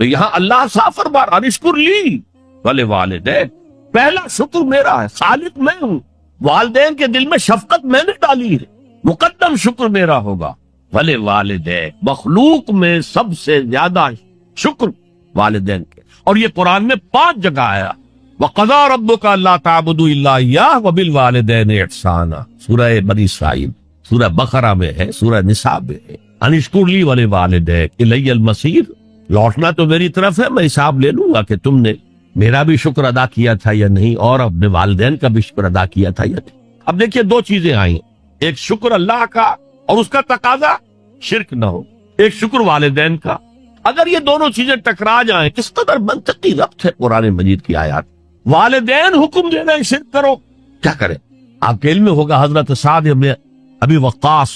تو یہاں اللہ صاف فرما رہا انشکر لی ولی والدین، پہلا شکر میرا ہے، خالق میں ہوں، والدین کے دل میں شفقت میں نے ڈالی ہے، مقدم شکر میرا ہوگا، ولی والدین، مخلوق میں سب سے زیادہ شکر والدین کے۔ اور یہ قرآن میں 5 جگہ آیا، وَقَضَىٰ رَبُّكَ أَلَّا تَعْبُدُوا إِلَّا إِيَّاهُ وَبِالْوَالِدَيْنِ إِحْسَانًا، سورہ بنی اسرائیل، سورہ بقرہ میں ہے، سورہ نساء میں ہے، انشکر لی وَلِوَالِدَيْكَ إِلَيَّ الْمَصِيرُ، لوٹنا تو میری طرف ہے، میں حساب لے لوں گا کہ تم نے میرا بھی شکر ادا کیا تھا یا نہیں، اور اپنے والدین کا بھی شکر ادا کیا تھا یا نہیں۔ اب دیکھیے 2 چیزیں آئیں، ایک شکر اللہ کا اور اس کا تقاضا شرک نہ ہو، ایک شکر والدین کا۔ اگر یہ دونوں چیزیں ٹکرا جائیں، کس قدر منطقی ربط ہے قرآن مجید کی آیات۔ والدین حکم دے رہے ہیں شرک کرو، کیا کریں؟ آپ کے علم میں ہوگا حضرت سعد بن ابی وقاص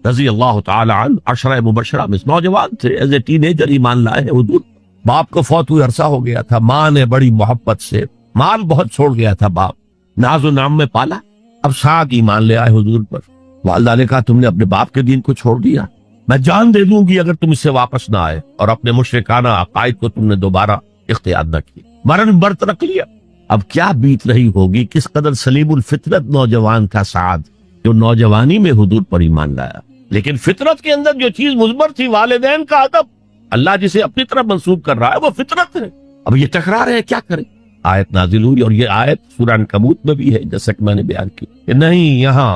رضی اللہ تعالی عنہ، عشرہ مبشرہ میں نوجوان تھے، ایز اے ٹین ایجر ایمان لائے ہیں حضور۔ باپ کو فوت ہوئے عرصہ ہو گیا تھا، ماں نے بڑی محبت سے، مال بہت چھوڑ گیا تھا باپ، ناز و نام میں پالا۔ اب سعد ایمان لے آئے حضور پر، والدہ نے کہا تم نے اپنے باپ کے دین کو چھوڑ دیا، میں جان دے دوں گی اگر تم اس سے واپس نہ آئے، اور اپنے مشرکانہ عقائد کو تم نے دوبارہ اختیار نہ کیا، مرن برت رکھ لیا۔ اب کیا بیت رہی ہوگی، کس قدر سلیم الفطرت نوجوان تھا سعد، جو نوجوانی میں حضور پر ایمان لایا، لیکن فطرت کے اندر جو چیز مضمر تھی، والدین کا ادب، اللہ جسے اپنی طرف منسوب کر رہا ہے وہ فطرت ہے۔ اب یہ ٹکرا رہے ہیں، کیا کریں؟ آیت نازل ہوئی، اور یہ آیت سورہ عنکبوت میں بھی ہے، جیسا کہ میں نے بیان کی کہ نہیں، یہاں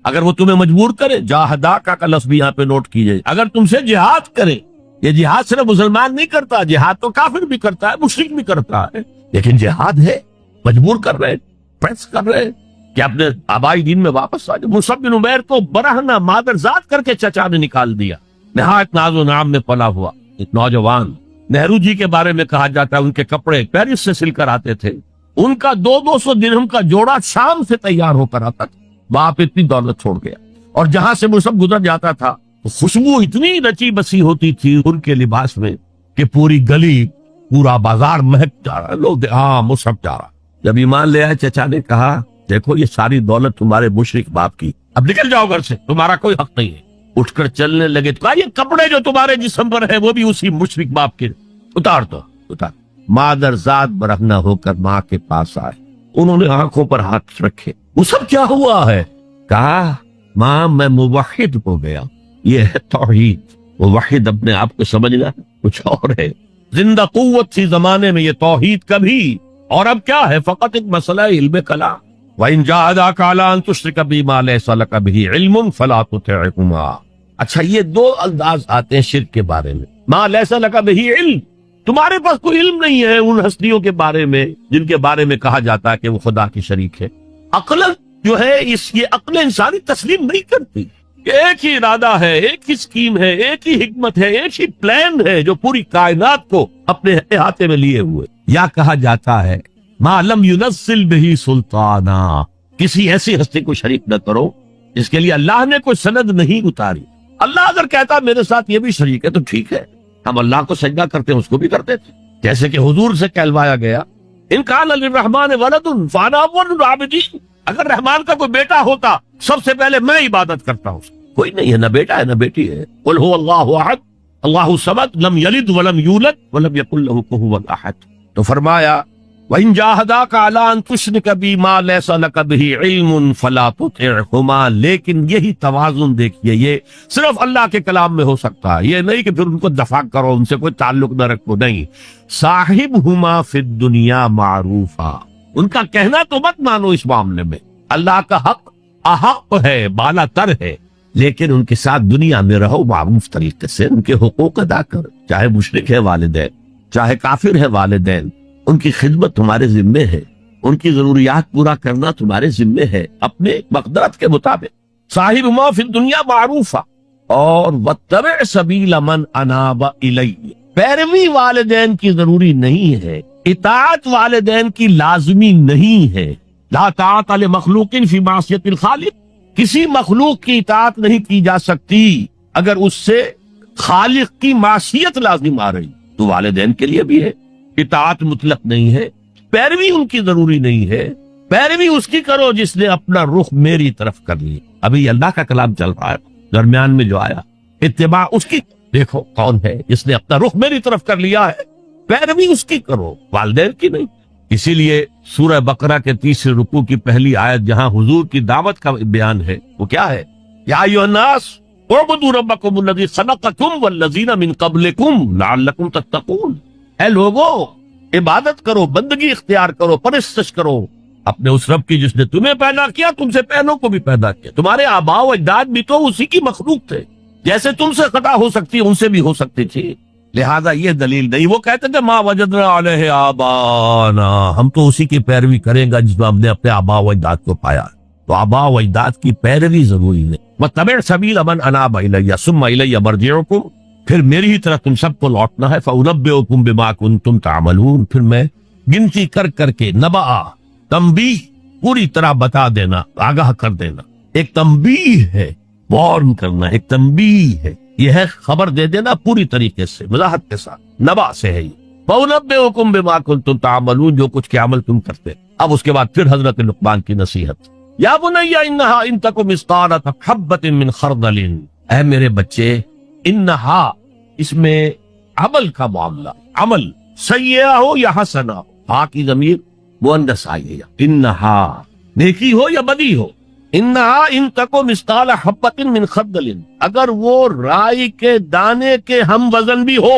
اگر وہ تمہیں مجبور کرے، جاہداکا کا لفظ بھی یہاں پہ نوٹ کیجئے، اگر تم سے جہاد کرے، یہ جہاد صرف مسلمان نہیں کرتا، جہاد تو کافر بھی کرتا ہے، مشرک بھی کرتا ہے، لیکن جہاد ہے، مجبور کر رہے، پریس کر رہے کہ اپنے آبائی دین میں واپس آ جائے۔ مصعب بن عمیر کو برہنہ مادر ذات کر کے چچا نے نکال دیا، نہایت ناز و نام میں پلا ہوا ایک نوجوان۔ نہرو جی کے بارے میں کہا جاتا ہے ان کے کپڑے پیرس سے سل کر آتے تھے، ان کا 200 درہم کا جوڑا شام سے تیار ہو کر آتا تھا، باپ اتنی دولت چھوڑ گیا۔ اور جہاں سے مصعب گزر جاتا تھا خوشبو اتنی رچی بسی ہوتی تھی ان کے لباس میں کہ پوری گلی، پورا بازار مہک جا رہا، لوگ ہاں مصعب جا رہا۔ جب ایمان لے آئے، چچا نے کہا دیکھو یہ ساری دولت تمہارے مشرک باپ کی، اب نکل جاؤ گھر سے، تمہارا کوئی حق نہیں ہے۔ اٹھ کر چلنے لگے تو کہا یہ کپڑے جو تمہارے جسم پر ہے وہ بھی اسی مشرک باپ کے، اتار دو، اتار۔ مادر ذات برہنہ ہو کر ماں کے پاس آئے، انہوں نے آنکھوں پر ہاتھ رکھے، وہ سب کیا ہوا ہے؟ کہا ماں میں موحد ہو گیا، یہ ہے توحید۔ موحد اپنے آپ کو سمجھنا کچھ اور ہے، زندہ قوت تھی زمانے میں یہ توحید کا بھی، اور اب کیا ہے؟ فقط ایک مسئلہ علم کلام۔ وَإِن جَاهَدَاكَ عَلَىٰ أَن تُشْرِكَ بِي مَا لَيْسَ لَكَ بِهِ عِلْمٌ فَلَا تُطِعْهُمَا۔ اچھا یہ 2 الفاظ آتے ہیں شرک کے بارے میں، مَا لَيْسَ لَكَ بِهِ علم، تمہارے پاس کوئی علم نہیں ہے ان ہستیوں کے بارے میں جن کے بارے میں کہا جاتا ہے کہ وہ خدا کی شریک ہے۔ عقل جو ہے یہ عقل انسانی تسلیم نہیں کرتی کہ ایک ہی ارادہ ہے، ایک ہی اسکیم ہے، ایک ہی حکمت ہے، ایک ہی پلان ہے جو پوری کائنات کو اپنے احاطے میں لیے ہوئے۔ یا کہا جاتا ہے ما لم ينزل به سلطانا، کسی ایسی ہستی کو شریک نہ کرو جس کے لیے اللہ نے کوئی سند نہیں اتاری۔ اللہ اگر کہتا میرے ساتھ یہ بھی شریک ہے تو ٹھیک ہے، ہم اللہ کو سجدہ کرتے ہیں، اس کو بھی کرتے تھے، جیسے کہ حضور سے کہلوایا گیا ان کان للرحمن ولد فانا اول العابدین، اگر رحمان کا کوئی بیٹا ہوتا سب سے پہلے میں عبادت کرتا ہوں۔ کوئی نہیں ہے، نہ بیٹا ہے نہ بیٹی ہے۔ قل هو اللہ احد اللہ الصمد لم یلد ولم یولد ولم یکن له کفوا احد۔ تو فرمایا وَإِن جَاهَدَاكَ عَلَىٰ أَن تُشْرِكَ بِي مَا لَيْسَ لَكَ بِهِ عِلْمٌ فَلَا تُطِعْهُمَا۔ لیکن یہی توازن دیکھیے، یہ صرف اللہ کے کلام میں ہو سکتا ہے، یہ نہیں کہ پھر ان کو دفاع کرو، ان سے کوئی تعلق نہ رکھو، نہیں۔ صاحبهما فی الدنیا معروفا، ان کا کہنا تو مت مانو اس معاملے میں، اللہ کا حق احق ہے، بالا تر ہے، لیکن ان کے ساتھ دنیا میں رہو معروف طریقے سے، ان کے حقوق ادا کرو، چاہے مشرک ہے والدین، چاہے کافر ہے والدین، ان کی خدمت تمہارے ذمے ہے، ان کی ضروریات پورا کرنا تمہارے ذمے ہے اپنے مقدرت کے مطابق۔ صاحب ما فی الدنیا معروفا، اور واتبع سبیل من اناب الی، پیروی والدین کی ضروری نہیں ہے، اطاعت والدین کی لازمی نہیں ہے۔ لا طاعت لمخلوق فی معصیت الخالق، کسی مخلوق کی اطاعت نہیں کی جا سکتی اگر اس سے خالق کی معصیت لازم آ رہی، تو والدین کے لیے بھی ہے، اطاعت مطلق نہیں ہے، پیروی ان کی ضروری نہیں ہے، پیروی اس کی کرو جس نے اپنا رخ میری طرف کر لی۔ ابھی اللہ کا کلام چل رہا ہے، درمیان میں جو آیا اتباع اس کی، دیکھو کون ہے جس نے اپنا رخ میری طرف کر لیا ہے، پیروی اس کی کرو، والدین کی نہیں۔ اسی لیے سورہ بقرہ کے 30 رکوع کی پہلی آیت جہاں حضور کی دعوت کا بیان ہے وہ کیا ہے؟ یا ایھا الناس اعبدوا ربکم الذی خلقکم والذین من قبلکم لعلکم تتقون، اے لوگو عبادت کرو، بندگی اختیار کرو، پرستش کرو اپنے اس رب کی جس نے تمہیں پیدا کیا، تم سے پہلوں کو بھی پیدا کیا۔ تمہارے آباء و اجداد بھی تو اسی کی مخلوق تھے، جیسے تم سے خطا ہو سکتی ان سے بھی ہو سکتی تھی، لہذا یہ دلیل نہیں۔ وہ کہتے تھے ما وجدنا علیہ آبانا، ہم تو اسی کی پیروی کریں گا جس میں ہم نے اپنے آباء و اجداد کو پایا، تو آباء و اجداد کی پیروی ضروری ہے۔ واتبع سبیل من اناب الی ثم الی مرجعکم، پھر میری ہی طرف تم سب کو لوٹنا ہے، فانبئکم بما کنتم تعملون، پھر میں گنتی کر کر کے نبأ تنبیہ پوری طرح بتا دینا، آگاہ کر دینا۔ ایک تنبیہ ہے، وارن کرنا، ایک تنبیہ ہے، یہ ہے خبر دے دینا پوری طریقے سے، وضاحت کے ساتھ، نبأ سے ہے یہ۔ فَأُنَبِّئُكُم بِمَا كُنتُمْ تَعْمَلُونَ، جو کچھ کے عمل تم کرتے۔ اب اس کے بعد پھر حضرت لقمان کی نصیحت، یا بنی انہا ان تک مثقال حبۃ من خردل، اے میرے بچے، انہا اس میں عمل کا معاملہ، عمل سیئہ ہو یا حسنہ ہو، ہا کی ضمیر مؤنث آئی ہے، انہا نیکی ہو یا بدی ہو، انہا ان تک مثقال حبۃ من خردل، اگر وہ رائی کے دانے کے ہم وزن بھی ہو،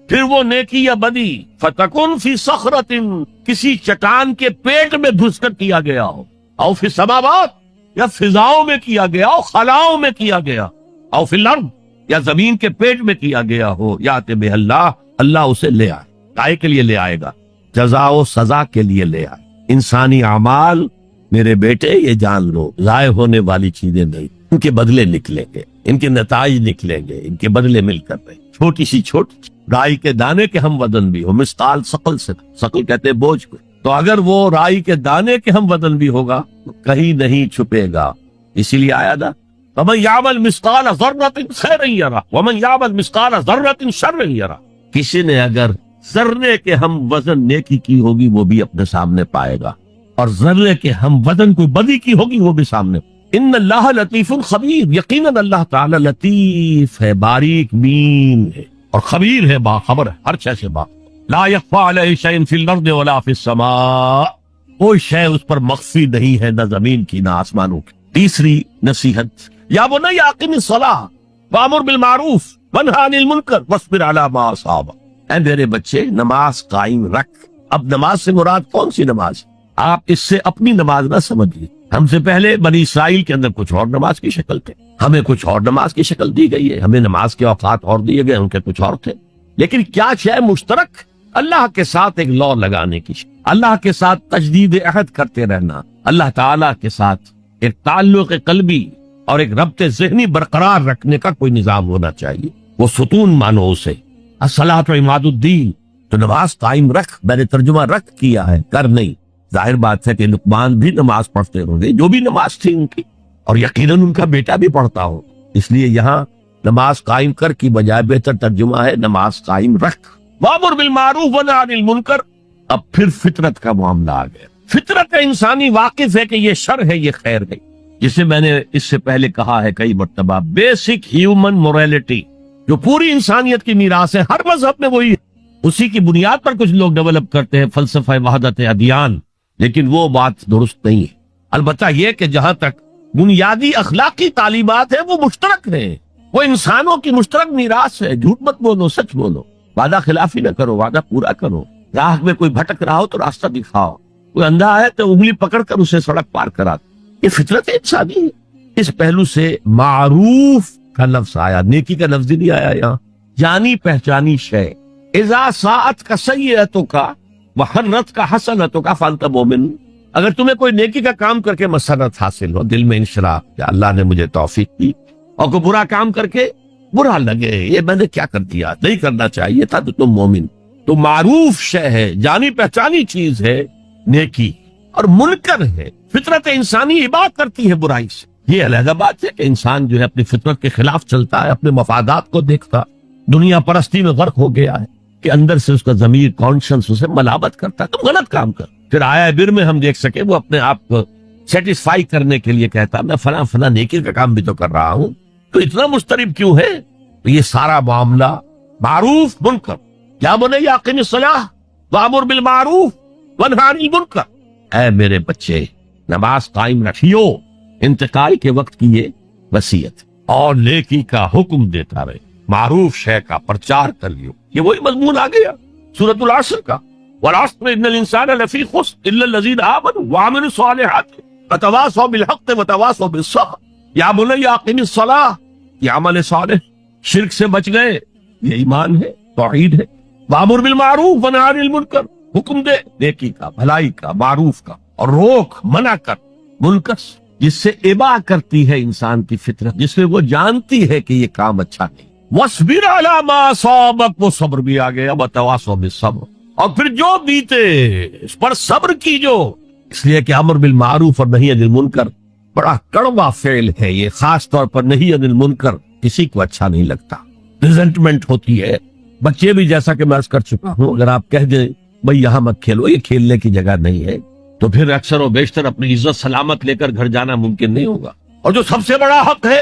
پھر وہ نیکی یا بدی، فتکن فی صخرۃ، کسی چٹان کے پیٹ میں گھس کر کیا گیا ہو، او فی السماوات، یا فضاؤں میں کیا گیا ہو، خلاؤں میں کیا گیا، او فی الارض، یا زمین کے پیٹ میں کیا گیا ہو، یات بہ اللہ، اللہ اسے لے آئے، کائے کے لیے لے آئے گا، جزا و سزا کے لیے لے آئے۔ انسانی اعمال میرے بیٹے یہ جان لو ضائع ہونے والی چیزیں نہیں، ان کے بدلے نکلیں گے، ان کے نتائج نکلیں گے، ان کے بدلے مل کر رہے، چھوٹی سی چھوٹی رائی کے دانے کے ہم وزن بھی ہو، مثقال ثقل سے، ثقل کہتے ہیں بوجھ کو، تو اگر وہ رائی کے دانے کے ہم وزن بھی ہوگا تو کہیں نہیں چھپے گا، اسی لیے آیا تھا وَمَن يَعْمَلْ مِثْقَالَ ذَرَّةٍ خَيْرًا يَرَهُ وَمَن يَعْمَلْ مِثْقَالَ ذَرَّةٍ شَرًّا يَرَهُ، کسی نے اگر ذرے کے ہم وزن نیکی کی ہوگی وہ بھی اپنے سامنے پائے گا، اور ذرے کے ہم وزن کوئی بدی کی ہوگی وہ بھی سامنے۔ ان اللہ لطیف خبیر، یقیناً اللہ تعالی لطیف ہے، باریک بین ہے، اور خبیر ہے، باخبر ہے ہر شے سے، لا یخفی علیہ شیء فی الارض ولا فی السماء، کوئی شے اس پر مخفی نہیں ہے، نہ زمین کی نہ آسمانوں کی۔ تیسری نصیحت، یا بنی اقم الصلاۃ وامر بالمعروف وانہی عن المنکر واصبر علی ما اصابک، اے میرے بچے نماز قائم رکھ۔ اب نماز سے مراد کون سی نماز؟ آپ اس سے اپنی نماز نہ سمجھیے، ہم سے پہلے بنی اسرائیل کے اندر کچھ اور نماز کی شکل تھے، ہمیں کچھ اور نماز کی شکل دی گئی ہے، ہمیں نماز کے اوقات اور دیے گئے، ان کے کچھ اور تھے، لیکن کیا شے مشترک؟ اللہ کے ساتھ ایک لا لگانے کی، اللہ کے ساتھ تجدید عہد کرتے رہنا، اللہ تعالیٰ کے ساتھ ایک تعلق قلبی اور ایک ربط ذہنی برقرار رکھنے کا کوئی نظام ہونا چاہیے، وہ ستون مانو اسے، الصلاۃ عماد الدین، تو نماز قائم رکھ، میں نے ترجمہ رکھ کیا ہے، کر نہیں۔ ظاہر بات ہے کہ لقمان بھی نماز پڑھتے ہوں گے، جو بھی نماز تھی ان کی، اور یقیناً ان کا بیٹا بھی پڑھتا ہو، اس لیے یہاں نماز قائم کر کی بجائے بہتر ترجمہ ہے نماز قائم رکھ۔ وامر بالمعروف ونہی عن المنکر، اب پھر فطرت کا معاملہ آ گیا۔ فطرت انسانی واقف ہے کہ یہ شر ہے یہ خیر ہے، جسے میں نے اس سے پہلے کہا ہے کئی مرتبہ، بیسک ہیومن موریلٹی جو پوری انسانیت کی میراث ہے، ہر مذہب میں وہی ہے، اسی کی بنیاد پر کچھ لوگ ڈیولپ کرتے ہیں فلسفہ وحدت ادیان، لیکن وہ بات درست نہیں ہے۔ البتہ یہ کہ جہاں تک بنیادی اخلاقی تعلیمات ہیں وہ مشترک ہیں، وہ انسانوں کی مشترک میراث ہے، جھوٹ مت بولو، سچ بولو، وعدہ خلافی نہ کرو، وعدہ پورا کرو، راہ میں کوئی بھٹک رہا ہو تو راستہ دکھاؤ، کوئی اندھا ہے تو انگلی پکڑ کر اسے سڑک پار کرا، یہ فطرت انسانی ہے۔ اس پہلو سے معروف کا لفظ آیا، نیکی کا لفظ نہیں آیا یہاں، جانی پہچانی شے، اذا ساعت کا سیئتوں کا وحرت کا حسنتوں کا فانت مومن، اگر تمہیں کوئی نیکی کا کام کر کے مسرت حاصل ہو، دل میں انشراح کہ اللہ نے مجھے توفیق دی، اور کوئی برا کام کر کے برا لگے یہ میں نے کیا کر دیا، نہیں کرنا چاہیے تھا، تو تم مومن، تو معروف شے ہے، جانی پہچانی چیز ہے نیکی، اور منکر ہے، فطرت انسانی اباعد کرتی ہے برائی سے۔ یہ علیحدہ بات ہے کہ انسان جو ہے اپنی فطرت کے خلاف چلتا ہے، اپنے مفادات کو دیکھتا، دنیا پرستی میں غرق ہو گیا ہے کہ اندر سے اس کا ضمیر کانشنس اسے ملامت کرتا ہے، تم غلط کام کر، پھر آیا بر میں ہم دیکھ سکے وہ اپنے آپ کو سیٹسفائی کرنے کے لیے کہتا میں فلاں فلاں نیکی کا کام بھی تو کر رہا ہوں، تو اتنا مضطرب کیوں ہے؟ تو یہ سارا معاملہ معروف منکر، یا بنی اقم الصلاۃ وامر بالمعروف وانہی عن المنکر، اے میرے بچے نماز قائم رکھیو، انتقال کے وقت کی یہ وصیت، اور نیکی کا حکم دیتا رہے، معروف شے کا پرچار کر لیو۔ یہ وہی مضمون آ گیا سورۃ العصر کا، والعصر ان الانسان لفی خسر الا الذین آمنوا وعملوا الصالحات وتواصوا بالحق وتواصوا بالصبر۔ یا بنی اقم الصلاۃ، یہ عمل صالح، شرک سے بچ گئے، یہ ایمان ہے، توحید ہے، وامر بالمعروف ونہی عن المنکر، حکم دے نیکی کا، بھلائی کا، معروف کا، اور روک منع کر منکر، جس سے ابا کرتی ہے انسان کی فطرت، جس میں وہ جانتی ہے کہ یہ کام اچھا نہیں۔ وَاصْبِرْ عَلَىٰ مَا أَصَابَكَ، وہ صبر بھی آ گیا، وَتَوَاصَوْا بِالصَّبْرِ، اور پھر جو بیتے اس پر صبر کیجو، اس لیے کہ امر بالمعروف اور نہی عن المنکر بڑا کڑوا فعل ہے یہ، خاص طور پر نہی عن المنکر کسی کو اچھا نہیں لگتا، ریزنٹمنٹ ہوتی ہے۔ بچے بھی جیسا کہ میں عرض کر چکا ہوں، اگر آپ کہہ دیں بھئی یہاں مت کھیلو، یہ کھیلنے کی جگہ نہیں ہے، تو پھر اکثر و بیشتر اپنی عزت سلامت لے کر گھر جانا ممکن نہیں ہوگا۔ اور جو سب سے بڑا حق ہے،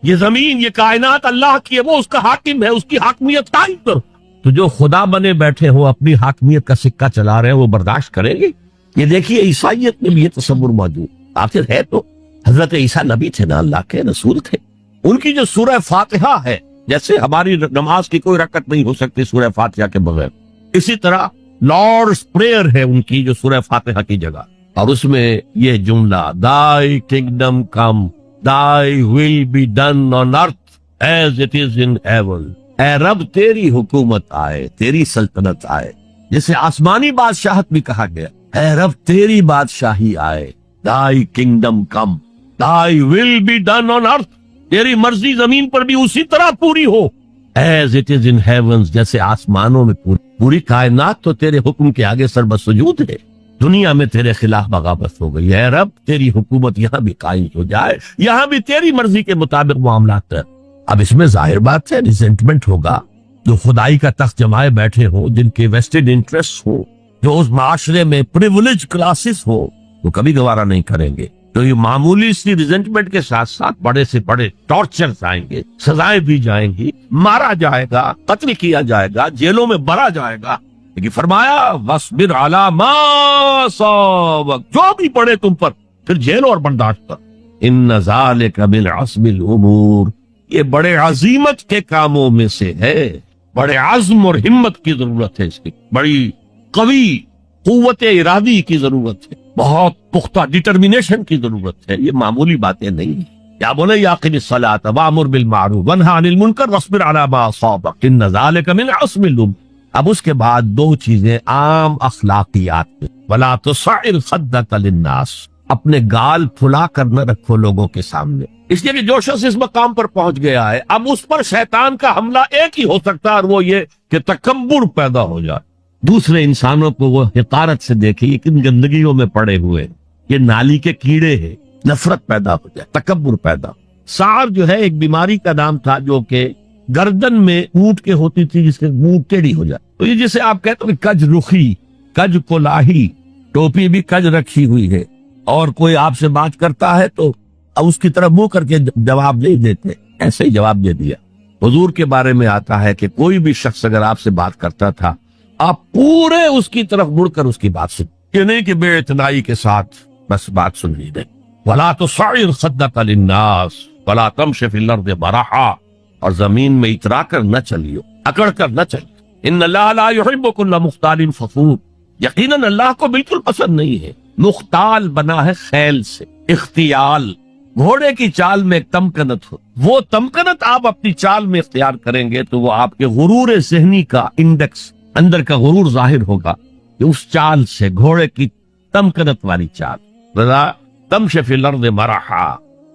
یہ زمین، یہ کائنات اللہ کی ہے، وہ اس کا حاکم ہے، اس کی حاکمیت قائم کرو۔ تو جو خدا بنے بیٹھے ہو اپنی حاکمیت کا سکہ چلا رہے ہیں، وہ برداشت کریں گے؟ یہ دیکھیے عیسائیت میں بھی یہ تصور موجود، آخر ہے تو حضرت عیسیٰ نبی تھے نا، اللہ کے رسول تھے، ان کی جو سورہ فاتحہ ہے، جیسے ہماری نماز کی کوئی رکعت نہیں ہو سکتی سورہ فاتحہ کے بغیر، اسی طرح لارڈز پریئر ہے ان کی جو سورہ فاتحہ کی جگہ، اور اس میں یہ جملہ Thy kingdom come, Thy will be done on earth as it is in heaven، اے رب تیری حکومت آئے، تیری سلطنت آئے، جسے آسمانی بادشاہت بھی کہا گیا، اے رب تیری بادشاہی آئے، Thy kingdom come, Thy will be done on earth، تیری مرضی زمین پر بھی اسی طرح پوری ہو، as it is in heavens، جیسے آسمانوں میں پوری کائنات تو تیرے حکم کے آگے سر بسجود ہے، دنیا میں تیرے خلاف بغاوت ہو گئی، اے رب تیری حکومت یہاں بھی قائم ہو جائے، یہاں بھی تیری مرضی کے مطابق معاملات کر۔ اب اس میں ظاہر بات ہے ریزنٹمنٹ ہوگا، جو خدائی کا تخت جمائے بیٹھے ہوں، جن کے ویسٹڈ انٹرسٹ ہو، جو اس معاشرے میں پریولیج کلاسز ہو، وہ کبھی گوارا نہیں کریں گے۔ تو یہ معمولی سی ریزنٹمنٹ کے ساتھ ساتھ بڑے سے بڑے ٹارچرز آئیں گے، سزائیں دی جائیں گی، مارا جائے گا، قتل کیا جائے گا، جیلوں میں بھرا جائے گا، لیکن فرمایا وَاصْبِرْ عَلَىٰ مَا أَصَابَكَ، جو بھی پڑے تم پر، پھر جیل اور برداشت کر۔ إِنَّ ذَلِكَ مِنْ عَزْمِ الْأُمُورِ، یہ بڑے عظیمت کے کاموں میں سے ہے، بڑے عزم اور ہمت کی ضرورت ہے، اس کی بڑی قوی قوت ارادی کی ضرورت ہے، بہت پختہ ڈٹرمینیشن کی ضرورت ہے، یہ معمولی باتیں نہیں ہیں۔ یا بنی اقم الصلاۃ وامر بالمعروف وانہی عن المنکر واصبر علی ما اصابک ان ذلک من عزم الامور۔ اب اس کے بعد دو چیزیں عام اخلاقیات میں، ولا تصعر خدک للناس، اپنے گال پھلا کر نہ رکھو لوگوں کے سامنے، اس لیے کہ جو شخص اس مقام پر پہنچ گیا ہے، اب اس پر شیطان کا حملہ ایک ہی ہو سکتا ہے، اور وہ یہ کہ تکبر پیدا ہو جائے، دوسرے انسانوں کو وہ حقارت سے دیکھے، یہ کن گندگیوں میں پڑے ہوئے، یہ نالی کے کیڑے ہیں، نفرت پیدا ہو جائے، تکبر پیدا۔ سعر جو ہے ایک بیماری کا نام تھا، جو کہ گردن میں اونٹ کے ہوتی تھی، جس کے منہ ٹیڑھی ہو جائے، تو یہ جسے آپ کہتے ہیں کج رخی، کج کولاہی، ٹوپی بھی کج رکھی ہوئی ہے، اور کوئی آپ سے بات کرتا ہے تو اس کی طرف منہ کر کے جواب نہیں دیتے، ایسے ہی جواب دے دیا۔ حضور کے بارے میں آتا ہے کہ کوئی بھی شخص اگر آپ سے بات کرتا تھا، آپ پورے اس کی طرف مڑ کر اس کی بات سن، یہ نہیں کہ بے اعتنائی کے ساتھ بس بات سن لی دیں۔ وَلَا تُصَعِّرْ خَدَّكَ لِلنَّاسِ وَلَا تَمْشِ فِي الْأَرْضِ مَرَحًا، اور زمین میں اترا کر نہ چلیو، اکڑ کر نہ چلیو۔ إِنَّ اللَّهَ لَا يُحِبُّ كُلَّ مُخْتَالٍ فَخُورٍ، یقیناً اللہ کو بالکل پسند نہیں ہے مختال بنا ہے خیل سے، اختیال، گھوڑے کی چال میں ایک تمکنت ہو، وہ تمکنت آپ اپنی چال میں اختیار کریں گے تو وہ آپ کے غرور ذہنی کا انڈیکس، اندر کا غرور ظاہر ہوگا کہ اس چال سے، گھوڑے کی تمکنت والی چال۔ وَلَا تَمْشِ فِي الْأَرْضِ مَرَحًا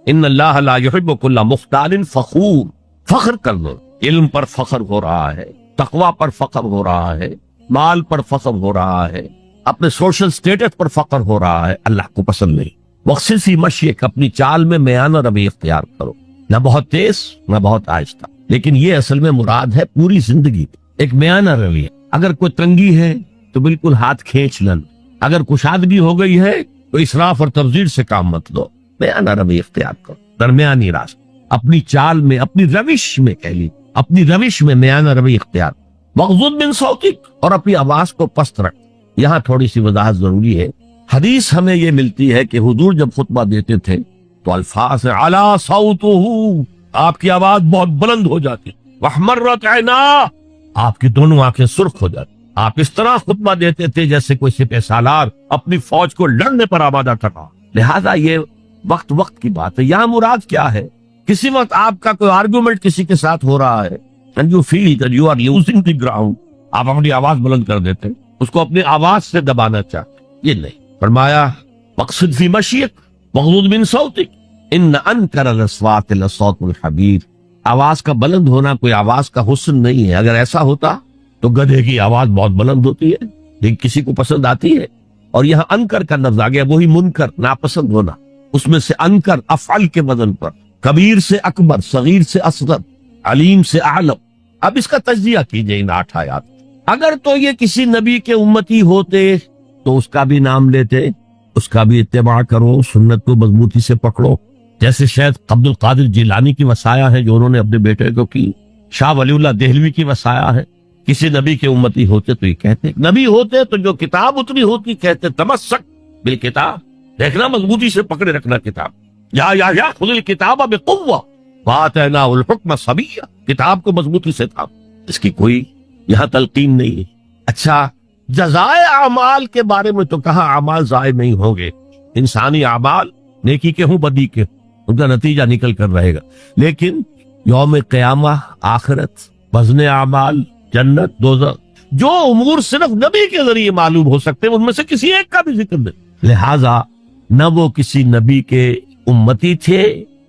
إِنَّ اللَّهَ لَا يُحِبُّ كُلَّ مُخْتَالٍ فَخُورٍ، فخر کر لو، علم پر فخر ہو رہا ہے، تقوی پر فخر ہو رہا ہے، مال پر فخر ہو رہا ہے، اپنے سوشل سٹیٹس پر فخر ہو رہا ہے، اللہ کو پسند نہیں۔ وَاقْصِصِ مَشْيَكَ، اپنی چال میں میانہ روی اختیار کرو، نہ بہت تیز نہ بہت آہستہ، لیکن یہ اصل میں مراد ہے پوری زندگی ایک میانہ روی۔ اگر کوئی تنگی ہے تو بالکل ہاتھ کھینچ لن، اگر کشادگی ہو گئی ہے تو اسراف اور تبذیر سے کام مت لو، میانہ روی اختیار کرو، درمیانی راستہ، اپنی چال میں، اپنی روش میں، کہہ لی اپنی روش میں میانہ روی اختیار۔ وغضض من صوتک، اور اپنی آواز کو پست رکھ۔ یہاں تھوڑی سی وضاحت ضروری ہے۔ حدیث ہمیں یہ ملتی ہے کہ حضور جب خطبہ دیتے تھے تو الفاظ علی صوتہ، آپ کی آواز بہت بلند ہو جاتی، واحمرت عینا، آپ کی دونوں آنکھیں سرخ ہو جاتی۔ آپ اس طرح خطبہ دیتے تھے جیسے کوئی سپہ سالار اپنی فوج کو لڑنے پر آمادہ کر رہا۔ لہذا یہ وقت کی بات ہے۔ یہاں مراد کیا ہے؟ کسی وقت آپ کا کوئی آرگومنٹ کسی کے ساتھ ہو رہا ہے and you feel that you are losing the ground، آپ اپنی آواز بلند کر دیتے، اس کو اپنی آواز سے دبانا چاہتے، یہ نہیں۔ فرمایا مقصد فی مشیک وغضض من صوتک ان انکر الاصوات لصوت الحمیر، آواز کا بلند ہونا کوئی آواز کا حسن نہیں ہے۔ اگر ایسا ہوتا تو گدھے کی آواز بہت بلند ہوتی ہے لیکن کسی کو پسند آتی ہے، اور یہاں انکر کا لفظ آ گیا، وہی منکر، ناپسند ہونا، اس میں سے انکر افعل کے وزن پر، کبیر سے اکبر، صغیر سے اصغر، علیم سے اعلم۔ اب اس کا تجزیہ کیجئے ان 8 آیات۔ اگر تو یہ کسی نبی کے امتی ہوتے تو اس کا بھی نام لیتے، اس کا بھی اتباع کرو، سنت کو مضبوطی سے پکڑو، جیسے شاید عبد القادر جیلانی کی وصایا ہے جو انہوں نے اپنے بیٹے کو کی، شاہ ولی اللہ دہلوی کی وصایا ہے۔ کسی نبی کے امتی ہوتے تو یہ کہتے، نبی ہوتے تو جو کتاب اتری ہوتی کہتے تمسک بالکتاب، دیکھنا مضبوطی سے پکڑے رکھنا کتاب، یا خذ الکتاب بقوہ وآتیناہ الحکم صبیہ، کتاب کو مضبوطی سے تھا۔ اس کی کوئی یہاں تلقین نہیں ہے۔ اچھا، جزائے اعمال کے بارے میں تو کہا اعمال ضائع نہیں ہوں گے، انسانی اعمال نیکی کے ہوں بدی کے، ان کا نتیجہ نکل کر رہے گا، لیکن یوم قیامہ، آخرت، وزن اعمال، جنت، دوزخ، جو امور صرف نبی کے ذریعے معلوم ہو سکتے ہیں ان میں سے کسی ایک کا بھی ذکر نہیں۔ لہذا نہ وہ کسی نبی کے امتی تھے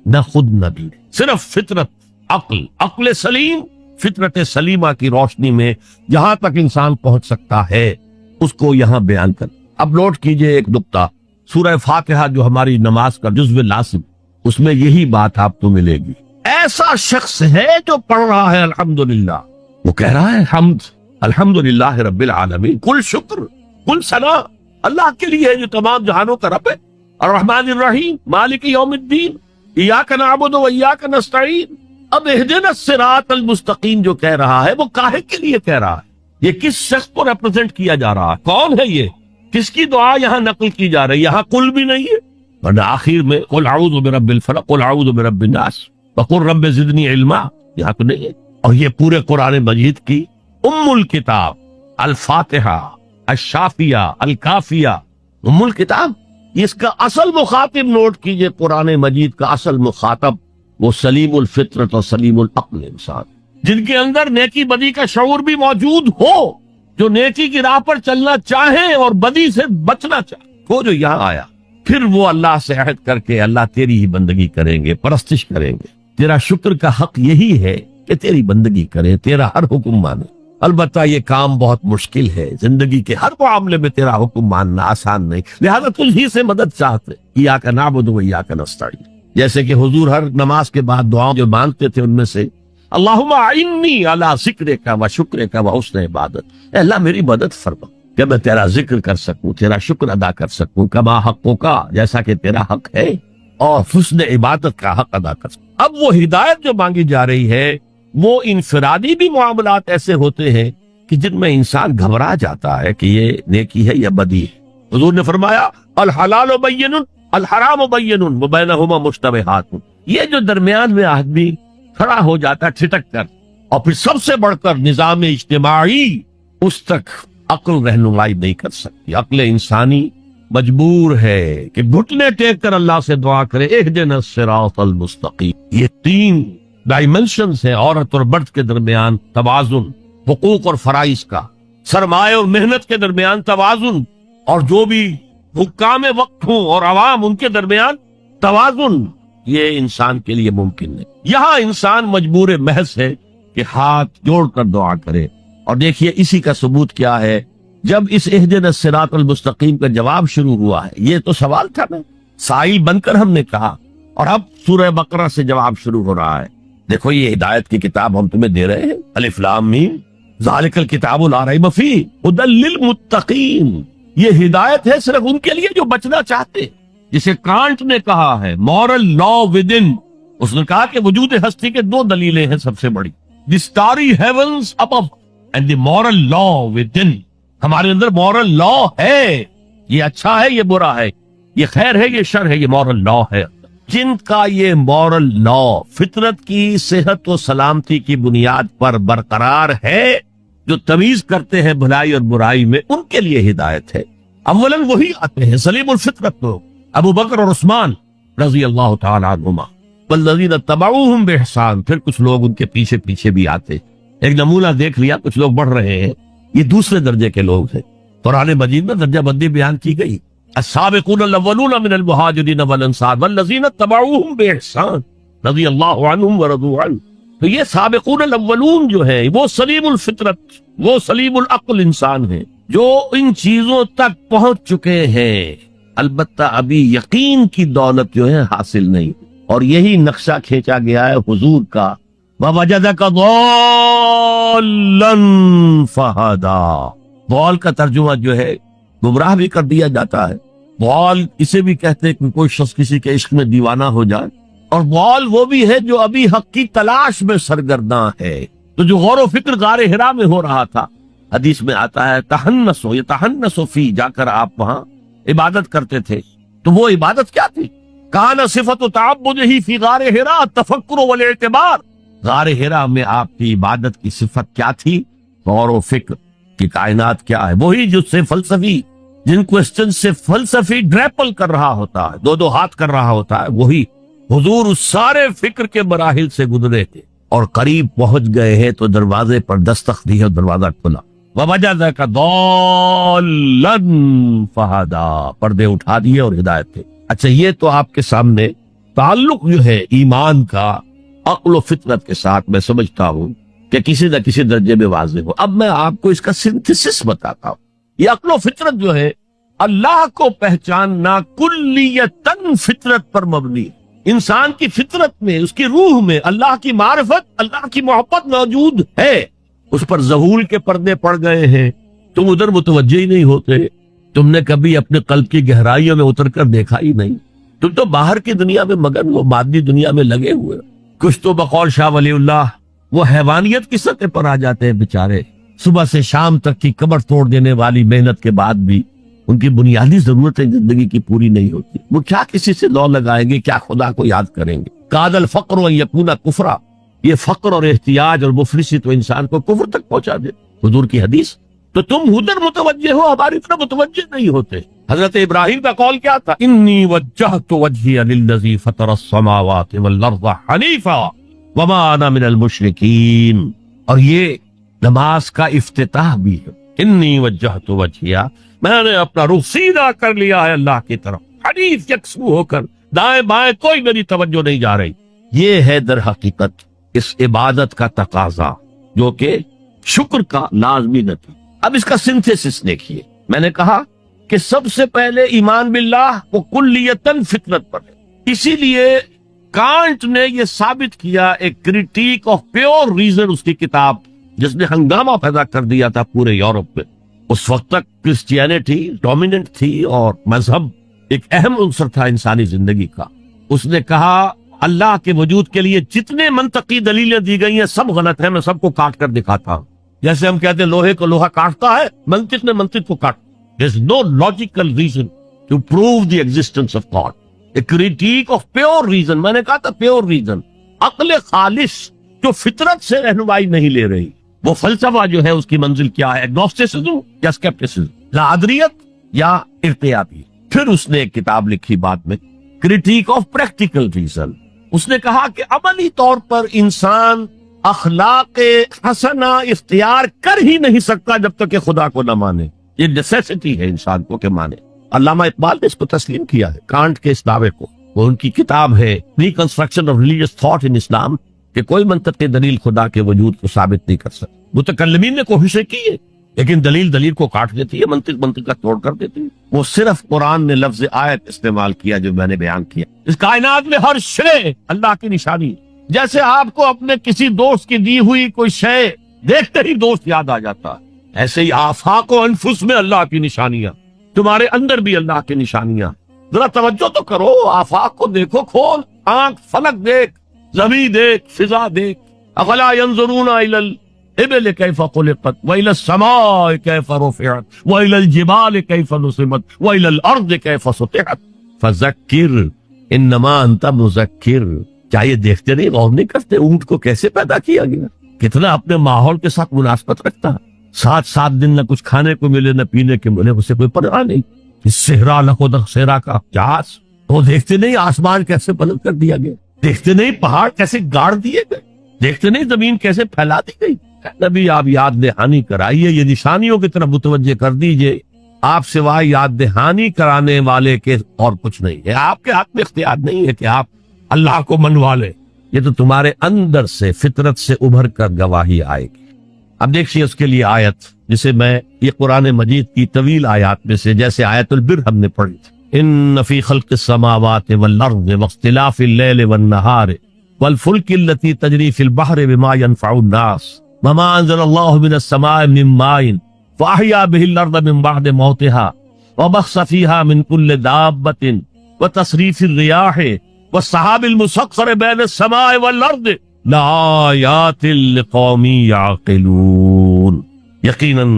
نہ خود نبی، صرف فطرت، عقل سلیم، فطرت سلیمہ کی روشنی میں جہاں تک انسان پہنچ سکتا ہے اس کو یہاں بیان کر۔ اب نوٹ کیجئے ایک نقطہ، سورہ فاتحہ جو ہماری نماز کا جزو لازم، اس میں یہی بات آپ کو ملے گی۔ ایسا شخص ہے جو پڑھ رہا ہے الحمدللہ، وہ کہہ رہا ہے حمد الحمدللہ رب العالمین، کل شکر، کل ثنا اللہ کے لیے ہے جو تمام جہانوں کا رب ہے، الرحمن الرحیم، مالک یوم الدین، ایاک نعبد و ایاک نستعین۔ اب اہدنا الصراط المستقیم جو کہہ رہا ہے وہ کاہے کے لیے کہہ رہا ہے؟ یہ کس شخص کو ریپرزینٹ کیا جا رہا ہے؟ کون ہے یہ؟ کس کی دعا یہاں نقل کی جا رہی ہے؟ یہاں قل بھی نہیں ہے، ورنہ آخر میں قل اعوذ برب الفلق، قل اعوذ برب الناس، وقل رب زدنی علما، یہاں تو نہیں ہے۔ اور یہ پورے قرآن مجید کی ام الکتاب، الفاتحہ، الشافیہ، الکافیہ، ام الکتاب، اس کا اصل مخاطب نوٹ کیجئے، قرآن مجید کا اصل مخاطب وہ سلیم الفطرت اور سلیم العقل انسان، جن کے اندر نیکی بدی کا شعور بھی موجود ہو، جو نیکی کی راہ پر چلنا چاہیں اور بدی سے بچنا چاہیں۔ وہ جو یہاں آیا، پھر وہ اللہ سے عہد کر کے اللہ تیری ہی بندگی کریں گے، پرستش کریں گے، تیرا شکر کا حق یہی ہے کہ تیری بندگی کرے، تیرا ہر حکم مانے۔ البتہ یہ کام بہت مشکل ہے، زندگی کے ہر معاملے میں تیرا حکم ماننا آسان نہیں، لہذا تجھ ہی سے مدد چاہتے، ایاک نعبد و ایاک نستعین۔ جیسے کہ حضور ہر نماز کے بعد دعا جو مانگتے تھے ان میں سے اللہم اعنی علی ذکرک و شکرک و حسن عبادت، اے اللہ میری مدد فرما کہ میں تیرا ذکر کر سکوں، تیرا شکر ادا کر سکوں، کما حقک، جیسا کہ تیرا حق ہے، اور حسن عبادت کا حق ادا کر سکوں۔ اب وہ ہدایت جو مانگی جا رہی ہے وہ انفرادی بھی معاملات ایسے ہوتے ہیں کہ جن میں انسان گھبرا جاتا ہے کہ یہ نیکی ہے یا بدی ہے۔ حضور نے فرمایا الحلال بین الحرام بین وبینہما مشتبہات، یہ جو درمیان میں آدمی کھڑا ہو جاتا ہے ٹھٹک کر، اور پھر سب سے بڑھ کر نظام اجتماعی، اس تک عقل رہنمائی نہیں کر سکتی۔ عقل انسانی مجبور ہے کہ گھٹنے ٹیک کر اللہ سے دعا کرے اہدنا الصراط المستقیم۔ یہ 3 ڈائمنشنز ہیں عورت اور مرد کے درمیان توازن، حقوق اور فرائض کا، سرمایہ اور محنت کے درمیان توازن، اور جو بھی حکام وقت ہوں اور عوام ان کے درمیان توازن، یہ انسان کے لیے ممکن نہیں۔ یہاں انسان مجبور محض ہے کہ ہاتھ جوڑ کر دعا کرے۔ اور دیکھیے اسی کا ثبوت کیا ہے، جب اس اہدنا الصراط المستقیم کا جواب شروع ہوا ہے، یہ تو سوال تھا نا، سائل بن کر ہم نے کہا، اور اب سورہ بقرہ سے جواب شروع ہو رہا ہے۔ دیکھو یہ ہدایت کی کتاب ہم تمہیں دے رہے ہیں، الف لام میم ذالک الکتاب لا ریب فیہ ھدی للمتقین، یہ ہدایت ہے صرف ان کے لیے جو بچنا چاہتے ہیں۔ جسے کانٹ نے کہا ہے مورل لا ودن، اس نے کہا کہ وجود ہستی کے 2 دلیلیں ہیں سب سے بڑی، the starry heavens above and the moral law within, ہمارے اندر مورل لا ہے، یہ اچھا ہے یہ برا ہے، یہ خیر ہے یہ شر ہے، یہ مورل لا ہے۔ جن کا یہ مورل لا فطرت کی صحت و سلامتی کی بنیاد پر برقرار ہے، جو تمیز کرتے ہیں بھلائی اور برائی میں، ان کے لیے ہدایت ہے۔ اولاً وہی آتے ہیں سلیم الفطرت لوگ، ابو بکر اور عثمان رضی اللہ تعالی عنہما، والذین اتبعوہم بإحسان، پھر کچھ لوگ ان کے پیچھے پیچھے بھی آتے۔ ایک نمونہ دیکھ لیا، کچھ لوگ بڑھ رہے ہیں، یہ دوسرے درجے کے لوگ ہیں۔ قرآن مجید میں درجہ بندی بیان کی گئی، السابقون الاولون من المہاجرین والانصار والذین اتبعوہم بإحسان رضی اللہ عنہم ورضوا عنہ۔ تو یہ سابقون الاولون جو ہیں، وہ سلیم الفطرت، وہ سلیم العقل انسان ہیں، جو ان چیزوں تک پہنچ چکے ہیں، البتہ ابھی یقین کی دولت جو ہے حاصل نہیں، اور یہی نقشہ کھینچا گیا ہے حضور کا، وَوَجَدَكَ ضَالًّا فَهَدَىٰ۔ ضال کا ترجمہ جو ہے گمراہ بھی کر دیا جاتا ہے، ضال اسے بھی کہتے ہیں کہ کوئی شخص کسی کے عشق میں دیوانہ ہو جائے، اور ضال وہ بھی ہے جو ابھی حق کی تلاش میں سرگرداں ہے۔ تو جو غور و فکر غار حرا میں ہو رہا تھا، حدیث میں آتا ہے تحنسو یتحنسو فی، جا کر آپ وہاں عبادت کرتے تھے۔ تو وہ عبادت کیا تھی؟ کان صفت تعبدہ فی غار حرا التفکر والاعتبار، غار حرا میں آپ کی عبادت کی صفت کیا تھی؟ غور و فکر کہ کائنات کیا ہے، وہی جو سے فلسفی، جن کوسچن سے فلسفی ڈریپل کر رہا ہوتا ہے، دو دو ہاتھ کر رہا ہوتا ہے، وہی حضور اس سارے فکر کے مراحل سے گزرے تھے اور قریب پہنچ گئے ہیں، تو دروازے پر دستک دی ہے، دروازہ کھلا، وَوَجَدَكَ ضَالًّا فَهَدَىٰ، پردے اٹھا دیے اور ہدایت تھے۔ اچھا، یہ تو آپ کے سامنے تعلق جو ہے ایمان کا عقل و فطرت کے ساتھ میں سمجھتا ہوں کہ کسی نہ کسی درجے میں واضح ہو۔ اب میں آپ کو اس کا سنتھسس بتاتا ہوں۔ یہ عقل و فطرت جو ہے، اللہ کو پہچاننا کلیتاً فطرت پر مبنی ہے۔ انسان کی فطرت میں، اس کی روح میں اللہ کی معرفت، اللہ کی محبت موجود ہے، اس پر ظہور کے پردے پڑ گئے ہیں، تم ادھر متوجہ ہی نہیں ہوتے، تم نے کبھی اپنے قلب کی گہرائیوں میں اتر کر دیکھا ہی نہیں، تم تو باہر کی دنیا میں مگن ہو، مادی دنیا میں لگے ہوئے۔ کچھ تو بقول شاہ ولی اللہ وہ حیوانیت کی سطح پر آ جاتے ہیں بیچارے، صبح سے شام تک کی کمر توڑ دینے والی محنت کے بعد بھی ان کی بنیادی ضرورتیں زندگی کی پوری نہیں ہوتی، وہ کیا کسی سے لو لگائیں گے، کیا خدا کو یاد کریں گے؟ کاد الفقر ان یکون کفرا، یہ فقر اور احتیاج اور مفلسی تو انسان کو کفر تک پہنچا دے، حضور کی حدیث۔ تو تم ادھر متوجہ ہو، ہماری طرف متوجہ نہیں ہوتے۔ حضرت ابراہیم کا قول کیا تھا؟ انی وجہت وجہی للذی فطر السماوات والارض حنیفا وما انا من المشرکین، اور یہ نماز کا افتتاح بھی ہے، انی وجہت وجہی، میں نے اپنا رخ سیدھا کر لیا ہے اللہ کی طرف، حنیف یکسو ہو کر، دائیں بائیں کوئی میری توجہ نہیں جا رہی۔ یہ ہے در حقیقت اس عبادت کا تقاضا، جو کہ شکر کا لازمی نتیجہ۔ اب اس کا سنتھسس دیکھیے، میں نے کہا کہ سب سے پہلے ایمان باللہ وہ کلیتاً فطرت پر ہے، اسی لیے کانٹ نے یہ ثابت کیا، ایک کریٹیک آف پیور ریزن، اس کی کتاب جس نے ہنگامہ پیدا کر دیا تھا پورے یورپ میں۔ اس وقت تک کرسچینٹی ڈومیننٹ تھی اور مذہب ایک اہم عنصر تھا انسانی زندگی کا۔ اس نے کہا اللہ کے وجود کے لیے جتنے منطقی دلیلیں دی گئی ہیں سب غلط ہیں، میں سب کو کاٹ کر دکھاتا ہوں۔ جیسے ہم کہتے ہیں لوہے کو لوہا کاٹتا ہے، منطق نے منطق کو کاٹ۔ There's no logical reason to prove the existence of God. A critique of pure reason، میں نے کہا تھا pure reason، عقل خالص جو فطرت سے رہنمائی نہیں لے رہی، وہ فلسفہ جو ہے اس کی منزل کیا ہے؟ اگنوسٹسزم یا اسکیپٹسزم، لا ادریت یا ارتیابی۔ پھر اس نے ایک کتاب لکھی بعد میں، کریٹیک آف پریکٹیکل ریزن۔ اس نے کہا کہ عملی طور پر انسان اخلاق حسنہ اختیار کر ہی نہیں سکتا جب تک کہ خدا کو نہ مانے، یہ نیسیسٹی ہے انسان کو کہ مانے۔ علامہ اقبال نے اس کو تسلیم کیا ہے، کانٹ کے اس دعوے کو۔ وہ ان کی کتاب ہے reconstruction of religious thought in Islam, کہ کوئی منطقی دلیل خدا کے وجود کو ثابت نہیں کر سکتی۔ متکلمین نے کوششیں کی ہے، لیکن دلیل کو کاٹ دیتی ہے، منطق کا توڑ کر دیتی ہے۔ وہ صرف قرآن نے لفظ آیت استعمال کیا جو میں نے بیان کیا۔ اس کائنات میں ہر شے اللہ کی نشانی ہے۔ جیسے آپ کو اپنے کسی دوست کی دی ہوئی کوئی شے دیکھتے ہی دوست یاد آ جاتا ہے، ایسے ہی آفاق و انفس میں اللہ کی نشانیاں، تمہارے اندر بھی اللہ کی نشانیاں۔ ذرا توجہ تو کرو، آفاق کو دیکھو، کھول آنکھ، فلک دیکھ، زمین دیکھ، فضا دیکھ۔ افلا ينظرون الى الإبل كيف خلقت وإلى السماء كيف رفعت وإلى الجبال كيف نصبت وإلى الأرض كيف سطحت فذكر إنما أنت مذكر. کیا یہ دیکھتے نہیں، غور نہیں کرتے اونٹ کو کیسے پیدا کیا گیا، کتنا اپنے ماحول کے ساتھ مناسبت رکھتا ہے، 7 دن نہ کچھ کھانے کو ملے نہ پینے کے ملے، اسے کوئی پرواہ نہیں. صحرا لکھو صحرا کا جہاز، وہ دیکھتے نہیں آسمان کیسے بلند کر دیا گیا، دیکھتے نہیں پہاڑ کیسے گاڑ دیے گئے، دیکھتے نہیں زمین کیسے پھیلا دی گئی. نبی آپ یاد دہانی کرائیے، یہ نشانیوں کی طرف متوجہ کر دیجئے. آپ سوائے یاد دہانی کرانے والے کے اور کچھ نہیں ہے. آپ کے ہاتھ میں اختیار نہیں ہے کہ آپ اللہ کو منوا لے، یہ تو تمہارے اندر سے فطرت سے ابھر کر گواہی آئے گی. اب دیکھیے اس کے لیے آیت جسے میں یہ قرآن مجید کی طویل آیات میں سے جیسے آیت البر ہم نے پڑھی تھی، ان فی خلق السماوات والارض واختلاف اللیل والنہار والفلک التي تجری فی البحر بما ينفع الناس وما انزل اللہ من السماء من ماء فاحیا به الارض من بعد موتها وبث فیہا من کل دابۃ وتصریف الریاح والسحاب المسخر بین السماء والارض لآیات لقوم یعقلون. یقیناً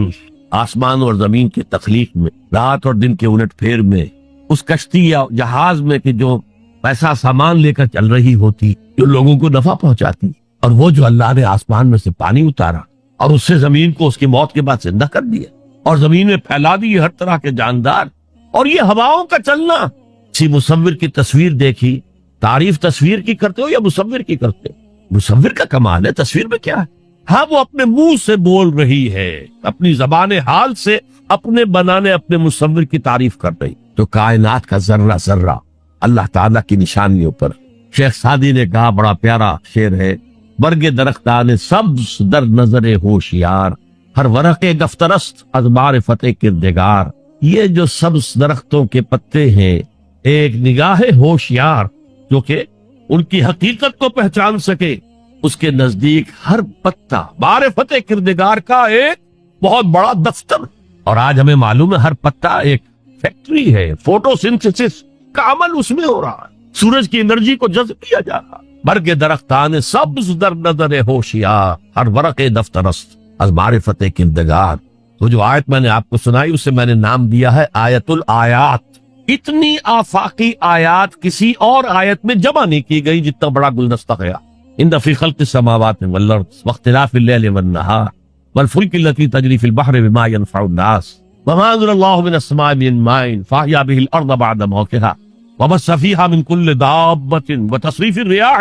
آسمان اور زمین کی تخلیق میں، رات اور دن کے الٹ پھیر میں، اس کشتی یا جہاز میں کہ جو پیسہ سامان لے کر چل رہی ہوتی، جو لوگوں کو نفع پہنچاتی، اور وہ جو اللہ نے آسمان میں سے پانی اتارا اور اس سے زمین کو اس کی موت کے بعد زندہ کر دیا اور زمین میں پھیلا دی ہر طرح کے جاندار، اور یہ ہواؤں کا چلنا. کسی مصور کی تصویر دیکھی، تعریف تصویر کی کرتے ہو یا مصور کی کرتے ہو؟ مصور کا کمال ہے، تصویر میں کیا ہے؟ ہاں وہ اپنے منہ سے بول رہی ہے، اپنی زبان حال سے اپنے بنانے اپنے مصور کی تعریف کر رہی. تو کائنات کا ذرہ ذرہ اللہ تعالیٰ کی نشانیوں پر. شیخ سعدی نے کہا، بڑا پیارا شعر ہے، برگ درختان سبز در نظر ہوشیار ہر ورق گفترست از معرفت کردگار. یہ جو سبز درختوں کے پتے ہیں، ایک نگاہ ہوشیار جو کہ ان کی حقیقت کو پہچان سکے، اس کے نزدیک ہر پتا معرفت کردگار کا ایک بہت بڑا دفتر. اور آج ہمیں معلوم ہے ہر پتا ایک فیکٹری ہے، فوٹو سنتھسس کا عمل اس میں ہو رہا ہے، سورج کی انرجی کو جذب کیا جا رہا. برگ درختان سبز در نظر ہوشیار ہر ورق دفترست از معرفت کردگار. وہ جو آیت میں نے آپ کو سنائی اسے میں نے نام دیا ہے آیت الآیات. اتنی آفاقی آیات کسی اور آیت میں جمع نہیں کی گئی جتنا بڑا گلدستہ ہے. ان فی خلق السماوات والارض واختلاف اللیل والنہار والفلک التي تجری فی البحر بما ينفع الناس وما انزل اللہ من السماء من ماء فاحیا به الارض بعد موتها وبث فیہا من کل دابۃ وتصریف الریاح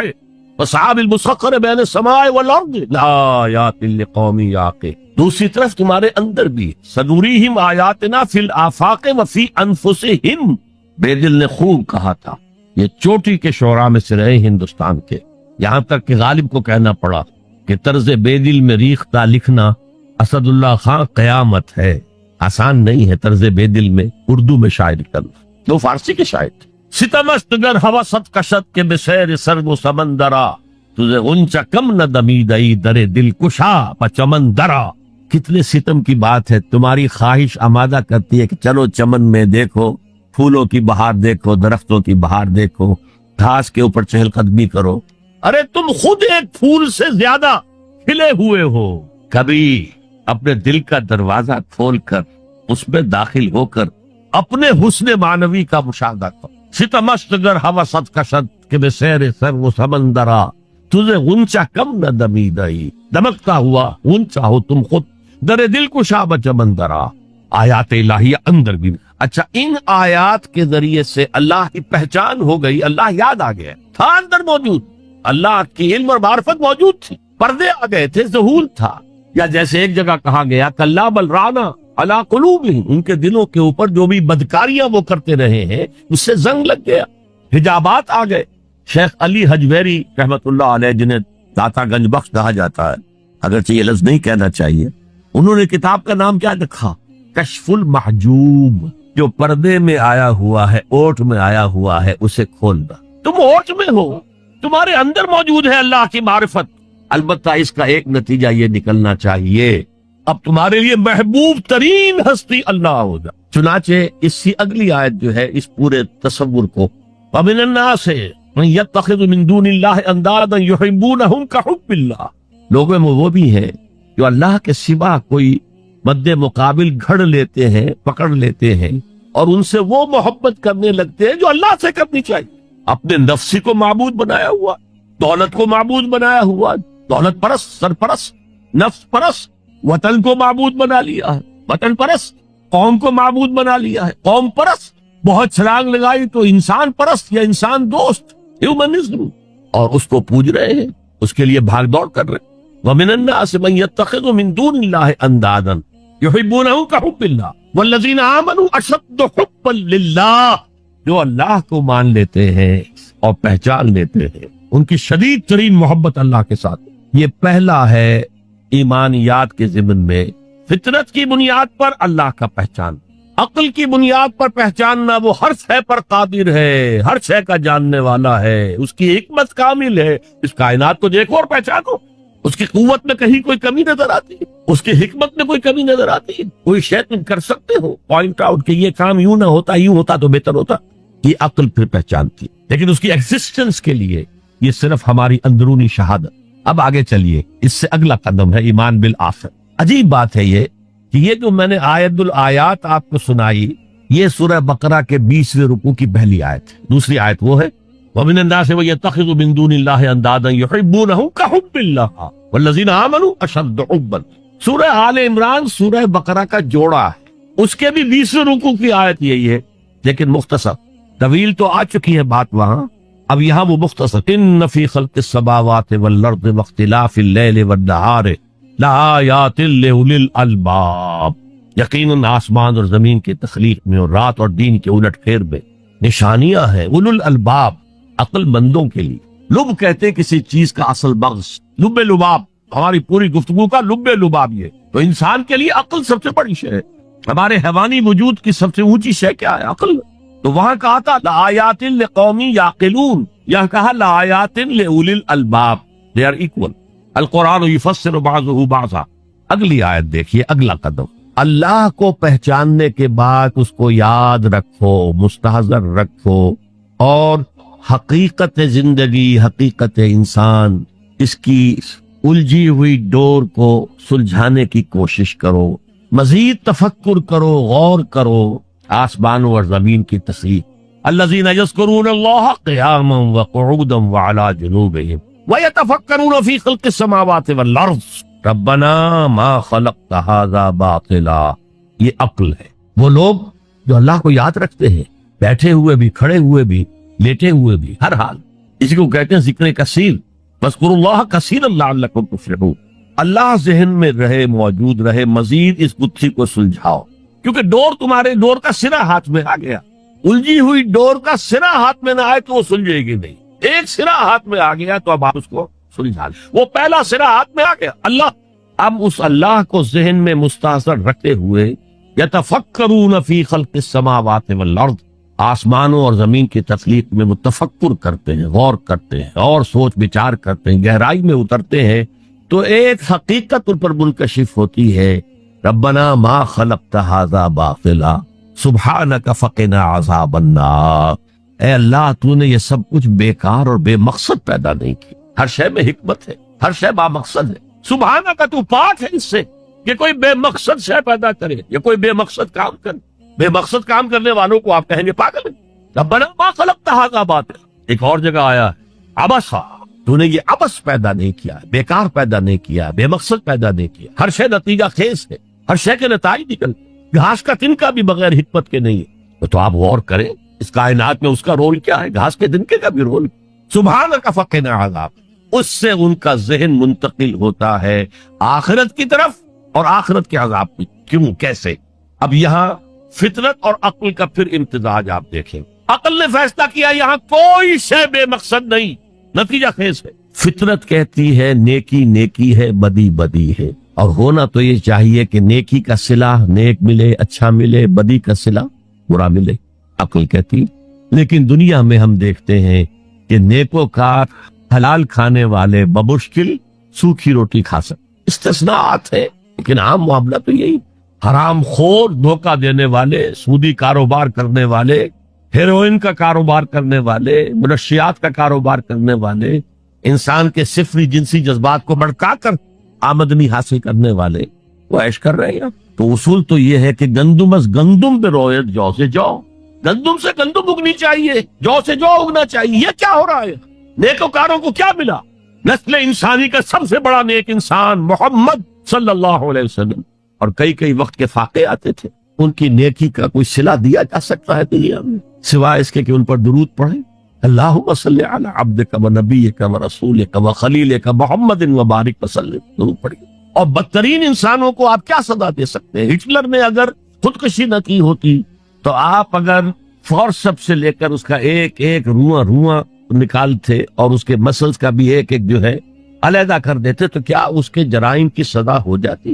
والسحاب المسخر بین السماء والارض لآیات لقوم یعقلون. دوسری طرف تمہارے اندر بھی سنوریہم آیاتنا فی الآفاق وفی انفسہم. بے دل نے خوب کہا تھا، یہ چوٹی کے شعراء میں سے رہے ہندوستان کے، یہاں تک کہ غالب کو کہنا پڑا کہ طرز بے دل میں ریختہ لکھنا اسد اللہ خان قیامت ہے. آسان نہیں ہے طرز بے دل میں اردو میں شاعری کرنا. وہ فارسی کے شاعر تھے. ستمست گر ہوست کشت کے بسیر سرگ و سمندرا تجھے غنچہ کم نہ دمیدئی در دل کشا بچمن درا. کتنے ستم کی بات ہے، تمہاری خواہش آمادہ کرتی ہے کہ چلو چمن میں دیکھو، پھولوں کی بہار دیکھو، درختوں کی بہار دیکھو، گھاس کے اوپر چہل قدمی کرو. ارے تم خود ایک پھول سے زیادہ کھلے ہوئے ہو. کبھی اپنے دل کا دروازہ کھول کر اس میں داخل ہو کر اپنے حسن معنوی کا مشاہدہ کرو. ستمست گر ہوست کشت کے بسیر سر و سمندرا تجھے غنچہ کم نہ دمیدئی. دمکتا ہوا غنچہ ہو تم خود در دل کشا بچمندرا. آیات الہیہ اندر بھی. اچھا، ان آیات کے ذریعے سے اللہ کی پہچان ہو گئی، اللہ یاد آ گیا، تھا اندر موجود، اللہ کی علم اور معرفت موجود تھی، پردے آ گئے تھے، ظہور تھا. یا جیسے ایک جگہ کہا گیا کلا بل رانا علی قلوبہم، ان کے دلوں کے اوپر جو بھی بدکاریاں وہ کرتے رہے ہیں اس سے زنگ لگ گیا، حجابات آ گئے. شیخ علی حجویری رحمت اللہ علیہ، جنہیں داتا گنج بخش کہا جاتا ہے، اگرچہ یہ لفظ نہیں کہنا چاہیے، انہوں نے کتاب کا نام کیا رکھا؟ کشف المحجوب. جو پردے میں آیا ہوا ہے، اوٹ میں آیا ہوا ہے، اسے کھولنا. تم اوٹ میں ہو، تمہارے اندر موجود ہے اللہ کی معرفت. البتہ اس کا ایک نتیجہ یہ نکلنا چاہیے، اب تمہارے لیے محبوب ترین ہستی اللہ ہوگا. چنانچہ اس سے اگلی آیت جو ہے اس پورے تصور کو، وَمِنَ النَّاسِ مَن يَتَّخِذُ مِن دُونِ اللَّهِ أَندَادًا يُحِبُّونَهُمْ كَحُبِّ اللَّهِ. لوگوں میں وہ بھی ہیں جو اللہ کے سوا کوئی مد مقابل گھڑ لیتے ہیں، پکڑ لیتے ہیں اور ان سے وہ محبت کرنے لگتے ہیں جو اللہ سے کرنی چاہیے۔ اپنے نفسی کو معبود بنایا ہوا، دولت کو معبود بنایا ہوا، دولت پرست، سرپرست، نفس پرست، وطن کو معبود بنا لیا ہے، وطن پرست، قوم کو معبود بنا لیا ہے، قوم پرست، بہت چھلانگ لگائی تو انسان پرست یا انسان دوست، ہیومنزم، اور اس کو پوج رہے ہیں، اس کے لیے بھاگ دوڑ کر رہے ہیں۔ وَمِنَ النَّاسِ مَن يَتَّخِذُ مِن دُونِ اللَّهِ أَندَادًا يُحِبُّونَهُمْ كَحُبِّ اللَّهِ وَالَّذِينَ آمَنُوا أَشَدُّ حُبًّا لِلَّهِ، جو اللہ کو مان لیتے ہیں اور پہچان لیتے ہیں ان کی شدید ترین محبت اللہ کے ساتھ۔ یہ پہلا ہے ایمانیات کے ضمن میں، فطرت کی بنیاد پر اللہ کا پہچان، عقل کی بنیاد پر پہچاننا وہ ہر شے پر قادر ہے، ہر شے کا جاننے والا ہے، اس کی حکمت کامل ہے، اس کائنات کو دیکھو اور پہچانو، اس کی قوت میں کہیں کوئی کمی نظر آتی ہے، اس کی حکمت میں کوئی کمی نظر آتی ہے، کوئی شے تم کر سکتے ہو پوائنٹ آؤٹ کہ یہ کام یوں نہ ہوتا، یوں ہوتا تو بہتر ہوتا، یہ عقل پھر پہچانتی، لیکن اس کی ایگزسٹنس کے لیے یہ صرف ہماری اندرونی شہادت۔ اب آگے چلیے، اس سے اگلا قدم ہے ایمان بالآخر۔ عجیب بات ہے یہ کہ یہ جو میں نے آیت الآیات آپ کو سنائی، یہ سورہ بقرہ کے 20ویں رکوع کی پہلی آیت ہے۔ دوسری آیت وہ ہے وَمِنَ النَّاسِ وَيَتَّخِذُ مِن دُونِ اللَّهِ أَندَادًا يُحِبُّونَهُمْ كَحُبِّ اللَّهِ وَالَّذِينَ آمَنُوا أَشَدُّ حُبًّا۔ سورہ آل عمران سورہ بقرہ کا جوڑا ہے، اس کے بھی 20ویں رکوع کی آیت یہی ہے، لیکن مختصر، طویل تو آ چکی ہے بات وہاں، اب یہاں وہ مختصر۔ إِنَّ فِي خَلْقِ السَّمَاوَاتِ وَالْأَرْضِ وَاخْتِلَافِ اللَّيْلِ وَالنَّهَارِ لَآيَاتٍ لِأُولِي الْأَلْبَابِ، یقیناً آسمان اور زمین کی تخلیق میں اور رات اور دن کے الٹ پھیر میں نشانیاں ہیں اولو الالباب، عقل مندوں کے لیے۔ لب کہتے ہیں کسی چیز کا اصل مغز، لب لباب، ہماری پوری گفتگو کا لب لباب یہ تو انسان کے لیے عقل سب سے بڑی شے ہے۔ ہمارے حیوانی وجود کی سب سے اونچی شے کیا ہے؟ عقل۔ تو وہاں کہا تھا لآیات لقوم یعقلون، یہاں کہا لآیات لأولی الالباب، they are equal۔ القرآن یفسر بعضہ بعضا۔ اگلی آیت دیکھیے، اگلا قدم، اللہ کو پہچاننے کے بعد اس کو یاد رکھو، مستحضر رکھو، اور حقیقت زندگی، حقیقت انسان، اس کی الجھی ہوئی ڈور کو سلجھانے کی کوشش کرو، مزید تفکر کرو، غور کرو آسمانوں اور زمین کی تخلیق۔ الذین یذکرون اللہ قیاما وقعودا وعلی جنوبہم ویتفکرون فی خلق السماوات والارض ربنا ما خلقت ھذا باطلا۔ یہ عقل ہے، وہ لوگ جو اللہ کو یاد رکھتے ہیں، بیٹھے ہوئے بھی، کھڑے ہوئے بھی، لیٹے ہوئے بھی، ہر حال، اسی کو کہتے ہیں ذکر کثیر، فاذکروا اللہ کثیرا لعلکم تفلحون۔ اللہ ذہن میں رہے، موجود رہے، مزید اس گتھی کو سلجھاؤ، کیونکہ تمہارے ڈور کا سرا ہاتھ میں آ گیا، الجھی ہوئی ڈور کا سرا ہاتھ میں نہ آئے تو وہ سلجھے گی نہیں، ایک سرا ہاتھ میں آ گیا تو اب آپ اس کو سلجھا لیں، وہ پہلا سرا ہاتھ میں آ گیا اللہ۔ اب اس اللہ کو ذہن میں مستحضر رکھتے ہوئے یتفکرون فی خلق السماوات والارض، آسمانوں اور زمین کی تخلیق میں وہ تفکر کرتے ہیں، غور کرتے ہیں اور سوچ بچار کرتے ہیں، گہرائی میں اترتے ہیں، تو ایک حقیقت ان پر منکشف ہوتی ہے، ربنا ما خلقت ھذا باطلا سبحانک فقنا عذاب النار۔ اے اللہ، تو نے یہ سب کچھ بیکار اور بے مقصد پیدا نہیں کی، ہر شے میں حکمت ہے، ہر شے با مقصد ہے، سبحانک، تو پاک ہے اس سے کہ کوئی بے مقصد شے پیدا کرے یا کوئی بے مقصد کام کرے۔ بے مقصد کام کرنے والوں کو آپ کہیں گے پاگل ہے۔ ربنا ما خلقت ھذا باطلا۔ ایک اور جگہ آیا ہے عبثا، تو نے یہ عبث پیدا نہیں کیا، بیکار پیدا نہیں کیا، بے مقصد پیدا نہیں کیا، ہر شے نتیجہ خیز ہے، ہر شے کے نتائج نکلتے، گھاس کا تنکا بھی بغیر حکمت کے نہیں ہے۔ تو آپ غور کریں اس کائنات میں اس کا رول کیا ہے، گھاس کے تنکے کا بھی رول۔ سبحانک فقنا عذاب، اس سے ان کا ذہن منتقل ہوتا ہے آخرت کی طرف اور آخرت کے عذاب کی۔ کیوں، کیسے؟ اب یہاں فطرت اور عقل کا پھر امتزاج آپ دیکھیں۔ عقل نے فیصلہ کیا یہاں کوئی شے بے مقصد نہیں، نتیجہ خیز ہے۔ فطرت کہتی ہے نیکی نیکی ہے، بدی بدی ہے، اور ہونا تو یہ چاہیے کہ نیکی کا صلہ نیک ملے، اچھا ملے، بدی کا صلہ برا ملے، عقل کہتی۔ لیکن دنیا میں ہم دیکھتے ہیں کہ نیکوکار حلال کھانے والے بمشکل سوکھی روٹی کھا سکتے، استثناءات ہیں، لیکن عام معاملہ تو یہی۔ حرام خور، دھوکہ دینے والے، سودی کاروبار کرنے والے، ہیروئن کا کاروبار کرنے والے، منشیات کا کاروبار کرنے والے، انسان کے صفری جنسی جذبات کو بھڑکا کر آمدنی حاصل کرنے والے وہ عیش کر رہے ہیں. تو اصول تو یہ ہے کہ گندم از گندم پہ رویت، جو سے جو، گندم سے گندم اگنی چاہیے، جو سے جو اگنا چاہیے. یہ کیا ہو رہا ہے؟ نیکوکاروں کو کیا ملا؟ نسل انسانی کا سب سے بڑا نیک انسان محمد صلی اللہ علیہ وسلم. اور کئی وقت کے فاقے آتے تھے، ان کی نیکی کا کوئی صلہ دیا جا سکتا ہے دنیا میں سوائے اس کے کہ ان پر درود پڑھیں. اللہم صلی علی عبدک و نبیک و رسولک و خلیلک محمد و بارک وسلم. درود پڑھیں. اور بدترین انسانوں کو آپ کیا سزا دے سکتے ہیں؟ ہٹلر نے اگر خودکشی نہ کی ہوتی تو آپ اگر فورسپ سے لے کر اس کا ایک ایک رواں نکالتے اور اس کے مسلز کا بھی ایک ایک جو ہے علیحدہ کر دیتے تو کیا اس کے جرائم کی سزا ہو جاتی؟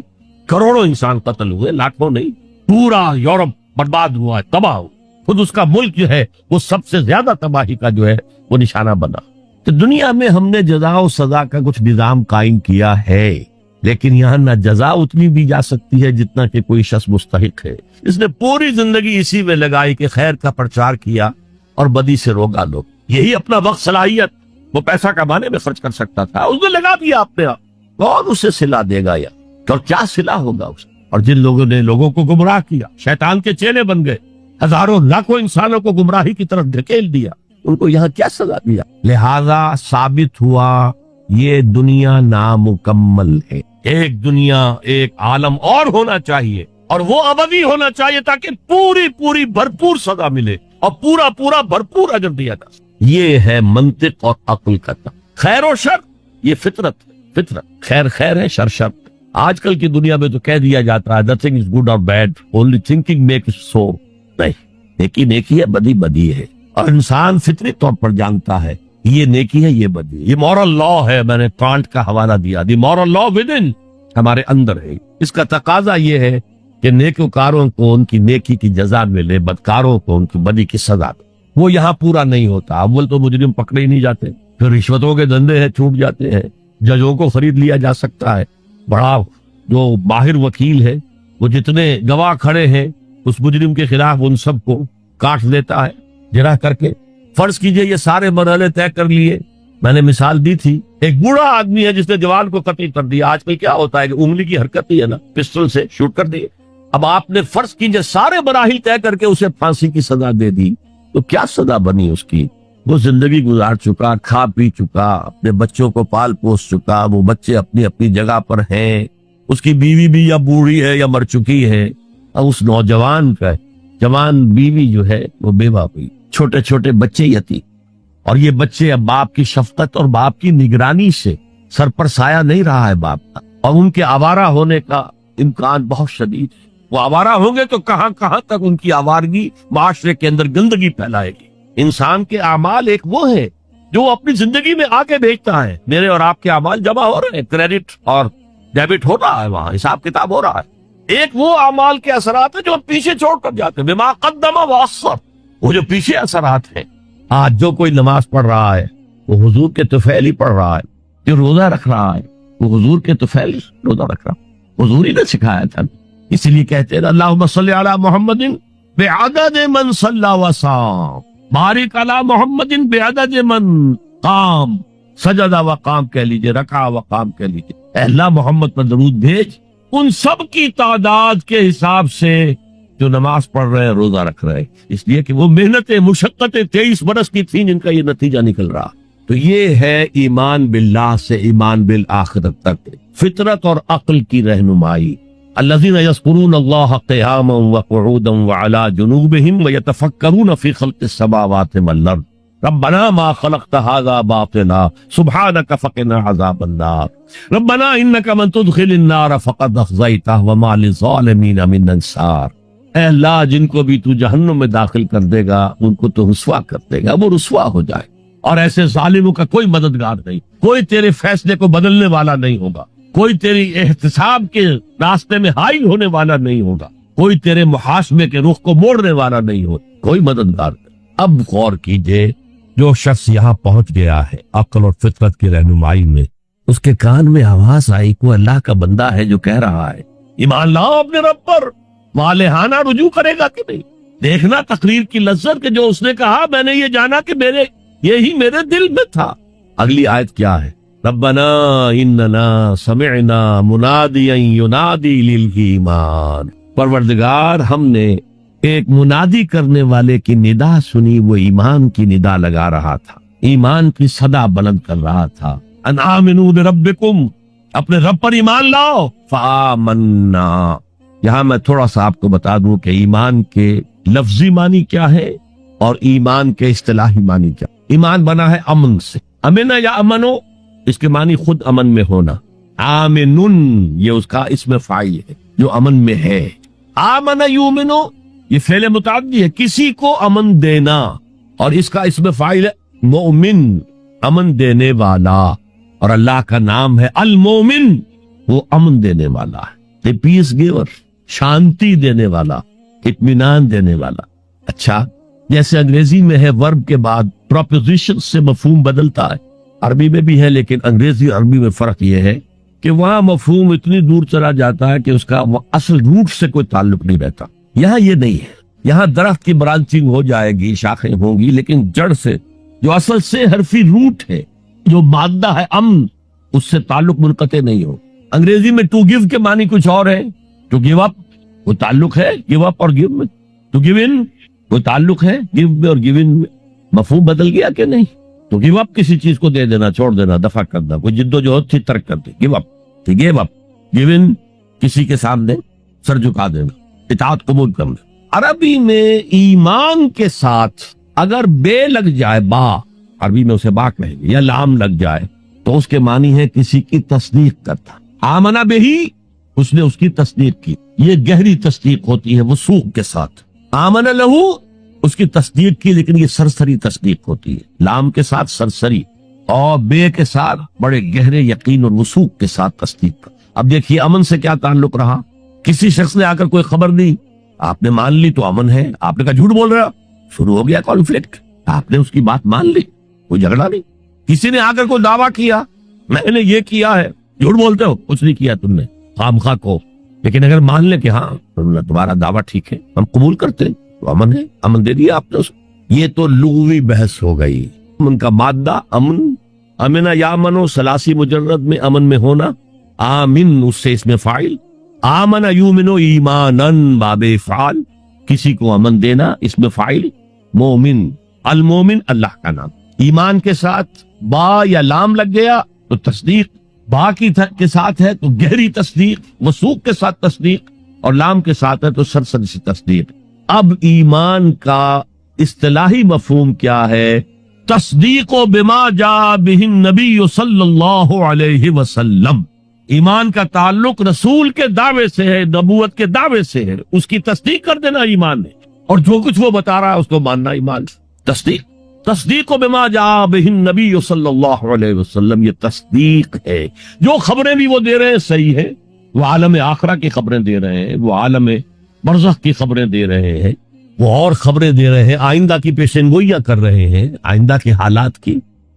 کروڑوں انسان قتل ہوئے، لاکھوں نہیں. پورا یورپ برباد ہوا ہے، تباہ ہوا. خود اس کا ملک جو ہے وہ سب سے زیادہ تباہی کا جو ہے وہ نشانہ بنا. تو دنیا میں ہم نے جزا و سزا کا کچھ نظام قائم کیا ہے، لیکن یہاں نہ جزا اتنی دی جا سکتی ہے جتنا کہ کوئی شخص مستحق ہے. اس نے پوری زندگی اسی میں لگائی کہ خیر کا پرچار کیا اور بدی سے روکا لوگ. یہی اپنا وقت صلاحیت وہ پیسہ کمانے میں خرچ کر سکتا تھا، اس نے لگا دیا اپنے آپ. کون اسے صلہ دے گا یا اور کیا صلہ ہوگا اسے؟ اور جن لوگوں نے لوگوں کو گمراہ کیا، شیطان کے چیلے بن گئے، ہزاروں لاکھوں انسانوں کو گمراہی کی طرف دھکیل دیا، ان کو یہاں کیا سزا دیا؟ لہذا ثابت ہوا یہ دنیا نامکمل ہے. ایک دنیا، ایک عالم اور ہونا چاہیے، اور وہ ابدی ہونا چاہیے تاکہ پوری بھرپور سزا ملے اور پورا بھرپور اجر دیا جا سکے. یہ ہے منطق اور عقل کا کام. خیر و شر یہ فطرت خیر ہے، شر شر. آج کل کی دنیا میں تو کہہ دیا جاتا ہے nothing is good or bad, only thinking makes so. نہیں، نیکی ہے، بدی ہے. اور انسان فطری طور پر جانتا ہے یہ نیکی ہے، یہ بدی ہے. یہ مورل لا ہے. میں نے کانٹ کا حوالہ دیا، دی مورل لا ود ان، ہمارے اندر ہے. اس کا تقاضا یہ ہے کہ نیکوکاروں کو ان کی نیکی کی جزا ملے، بدکاروں کو ان کی بدی کی سزا دے. وہ یہاں پورا نہیں ہوتا. اول تو مجرم پکڑے ہی نہیں جاتے، پھر رشوتوں کے دھندے ہیں چھوٹ جاتے ہیں، ججوں کو خرید لیا جا سکتا ہے. بڑا جو ماہر وکیل ہے وہ جتنے گواہ کھڑے ہیں اس مجرم کے خلاف ان سب کو کاٹ لیتا ہے جرح کر کے. فرض کیجئے یہ سارے مرحلے طے کر لیے. میں نے مثال دی تھی، ایک بوڑھا آدمی ہے جس نے جوان کو قتل کر دیا. آج کل کیا ہوتا ہے کہ انگلی کی حرکت ہی ہے نا، پسٹل سے شوٹ کر دیے. اب آپ نے فرض کیجئے سارے مراحل طے کر کے اسے پھانسی کی سزا دے دی تو کیا سزا بنی اس کی؟ وہ زندگی گزار چکا، کھا پی چکا، اپنے بچوں کو پال پوس چکا، وہ بچے اپنی اپنی جگہ پر ہیں، اس کی بیوی بھی یا بوڑھی ہے یا مر چکی ہے، اور اس نوجوان کا جوان بیوی جو ہے وہ بیوہ ہوئی، چھوٹے چھوٹے بچے یتیم. اور یہ بچے اب باپ کی شفقت اور باپ کی نگرانی سے سر پر سایہ نہیں رہا ہے باپ کا، اور ان کے آوارہ ہونے کا امکان بہت شدید ہے. وہ آوارہ ہوں گے تو کہاں تک ان کی آوارگی معاشرے کے اندر گندگی پھیلائے گی. انسان کے اعمال ایک وہ ہے جو اپنی زندگی میں آگے بھیجتا ہے. میرے اور آپ کے اعمال جمع ہو رہے ہیں، کریڈٹ اور ڈیبٹ ہو رہا ہے، وہاں حساب کتاب ہو رہا ہے. ایک وہ اعمال کے اثرات ہیں جو ہم پیچھے چھوڑ کر جاتے ہیں، بما قدم واخر، وہ جو پیچھے اثرات ہیں. آج جو کوئی نماز پڑھ رہا ہے وہ حضور کے طفیل ہی پڑھ رہا ہے، جو روزہ رکھ رہا ہے وہ حضور کے طفیل روزہ رکھ رہا ہے، حضور ہی نے سکھایا تھا. اسی لیے کہتے ہیں اللہم صلی علی محمد بعدد من صلی وصام، بارک علی محمد بعدد من قام، سجدہ و قام کہہ لیجئے، رکع و قام کہہ لیجئے. اے اللہ محمد پر درود بھیج ان سب کی تعداد کے حساب سے جو نماز پڑھ رہے ہیں، روزہ رکھ رہے ہیں، اس لیے کہ وہ محنتیں مشقتیں 23 برس کی تھیں جن کا یہ نتیجہ نکل رہا. تو یہ ہے ایمان باللہ سے ایمان بالآخرت تک فطرت اور عقل کی رہنمائی. الذين يذكرون الله قياما وقعودا وعلى جنوبهم ويتفكرون في خلق السماوات والارض ربنا ما خلقت هذا باطلا سبحانك فقنا عذاب النار ربنا انك من تدخل النار فقد اخزيته وما للظالمين من انصار. اے اللہ جن کو بھی تو جہنم میں داخل کر دے گا ان کو تو رسوا کر دے گا، وہ رسوا ہو جائے، اور ایسے ظالموں کا کوئی مددگار نہیں، کوئی تیرے فیصلے کو بدلنے والا نہیں ہوگا، کوئی تیری احتساب کے راستے میں حائل ہونے والا نہیں ہوگا، کوئی تیرے محاسبے کے رخ کو موڑنے والا نہیں ہوگا، کوئی مددگار نہیں. اب غور کیجئے، جو شخص یہاں پہنچ گیا ہے عقل اور فطرت کی رہنمائی میں، اس کے کان میں آواز آئی کوئی اللہ کا بندہ ہے جو کہہ رہا ہے ایمان لاؤ اپنے رب پر، والہانہ رجوع کرے گا کہ نہیں. دیکھنا تقریر کی لذت کہ جو اس نے کہا میں نے یہ جانا کہ یہی میرے دل میں تھا. اگلی آیت کیا ہے؟ ربنا اننا سمعنا منادیا ینادی للایمان، پروردگار ہم نے ایک منادی کرنے والے کی ندا سنی، وہ ایمان کی ندا لگا رہا تھا، ایمان کی صدا بلند کر رہا تھا، ان آمنوا بربکم، اپنے رب پر ایمان لاؤ، فآمنا۔ یہاں میں تھوڑا سا آپ کو بتا دوں کہ ایمان کے لفظی معنی کیا ہے اور ایمان کے اصطلاحی معنی کیا۔ ایمان بنا ہے امن سے، امنا یا امنو، اس کے معنی خود امن میں ہونا، آمنن یہ اس کا اسم فاعل ہے جو امن میں ہے، آمن یومنو یہ فعل متعدی ہے، کسی کو امن دینا، اور اس کا اسم فاعل ہے مؤمن، امن دینے والا، اور اللہ کا نام ہے المومن، وہ امن دینے والا ہے، پیس گیور، شانتی دینے والا، اطمینان دینے والا۔ اچھا، جیسے انگریزی میں ہے ورب کے بعد پروپوزیشن سے مفہوم بدلتا ہے، عربی میں بھی ہے، لیکن انگریزی عربی میں فرق یہ ہے کہ وہاں مفہوم اتنی دور چلا جاتا ہے کہ اس کا اصل روٹ سے کوئی تعلق نہیں رہتا۔ یہاں یہ نہیں ہے، یہاں درخت کی برانچنگ ہو جائے گی، شاخیں ہوں گی، لیکن جڑ سے جو اصل سے حرفی روٹ ہے، جو مادہ ہے امن، اس سے تعلق منقطع نہیں ہو۔ انگریزی میں ٹو گیو کے معنی کچھ اور ہے، ٹو گیو اپ وہ تعلق ہے گیو اپ اور گیو میں، ٹو گیو ان وہ تعلق ہے گیو میں اور گیو ان میں، مفہوم بدل گیا کہ نہیں؟ تو گیو اپ کسی چیز کو دے دینا، چھوڑ دینا، دفع کرنا، کوئی جد و جہد تھی ترک کر دی، give up, give up, give in کسی کے سامنے سر جھکا دینا، اطاعت قبول کرنا۔ عربی میں ایمان کے ساتھ اگر بے لگ جائے، با عربی میں اسے با کہیں گے، یا لام لگ جائے تو اس کے معنی ہے کسی کی تصدیق کرتا۔ آمنا بہی، اس نے اس کی تصدیق کی، یہ گہری تصدیق ہوتی ہے وثوق کے ساتھ۔ آمن لہو، اس کی تصدیق کی، لیکن یہ سرسری تصدیق ہوتی ہے، لام کے ساتھ سرسری اور بے کے ساتھ بڑے گہرے یقین اور وثوق کے ساتھ تصدیق۔ اب دیکھیے امن سے کیا تعلق رہا، کسی شخص نے آ کر کوئی خبر دی، آپ نے مان لی تو امن ہے، آپ نے کہا جھوٹ بول رہا، شروع ہو گیا کانفلکٹ، آپ نے اس کی بات مان لی، کوئی جھگڑا نہیں۔ کسی نے آ کر کوئی دعویٰ کیا، میں نے یہ کیا ہے، جھوٹ بولتے ہو، کچھ نہیں کیا تم نے، خام خواہ کو، لیکن اگر مان لے کہ ہاں تمہارا دعویٰ ٹھیک ہے، ہم قبول کرتے ہیں، تو امن ہے، امن دے دیا آپ نے اس کو۔ یہ تو لغوی بحث ہو گئی۔ امن کا مادہ امن، امنا یا منو ثلاثی مجرد میں امن میں ہونا، آمن اس سے اس میں فاعل، آمن یومنو ایمانن باب فعال، کسی کو امن دینا، اس میں فاعل مومن، المومن اللہ کا نام۔ ایمان کے ساتھ با یا لام لگ گیا تو تصدیق، با کے ساتھ ہے تو گہری تصدیق، وثوق کے ساتھ تصدیق، اور لام کے ساتھ ہے تو سرسری سی تصدیق۔ اب ایمان کا اصطلاحی مفہوم کیا ہے؟ تصدیق بما جاء بہ النبی صلی اللہ علیہ وسلم۔ ایمان کا تعلق رسول کے دعوے سے ہے، نبوت کے دعوے سے ہے، اس کی تصدیق کر دینا ایمان ہے، اور جو کچھ وہ بتا رہا ہے اس کو ماننا ایمان۔ تصدیق بما جاء بہ النبی صلی اللہ علیہ وسلم، یہ تصدیق ہے۔ جو خبریں بھی وہ دے رہے ہیں صحیح ہے، وہ عالم آخرہ کی خبریں دے رہے ہیں، وہ عالم برزخ کی خبریں دے رہے ہیں، وہ اور خبریں دے رہے ہیں، آئندہ کی پیشن گوئیاں کر رہے ہیں، آئندہ کے حالات کی،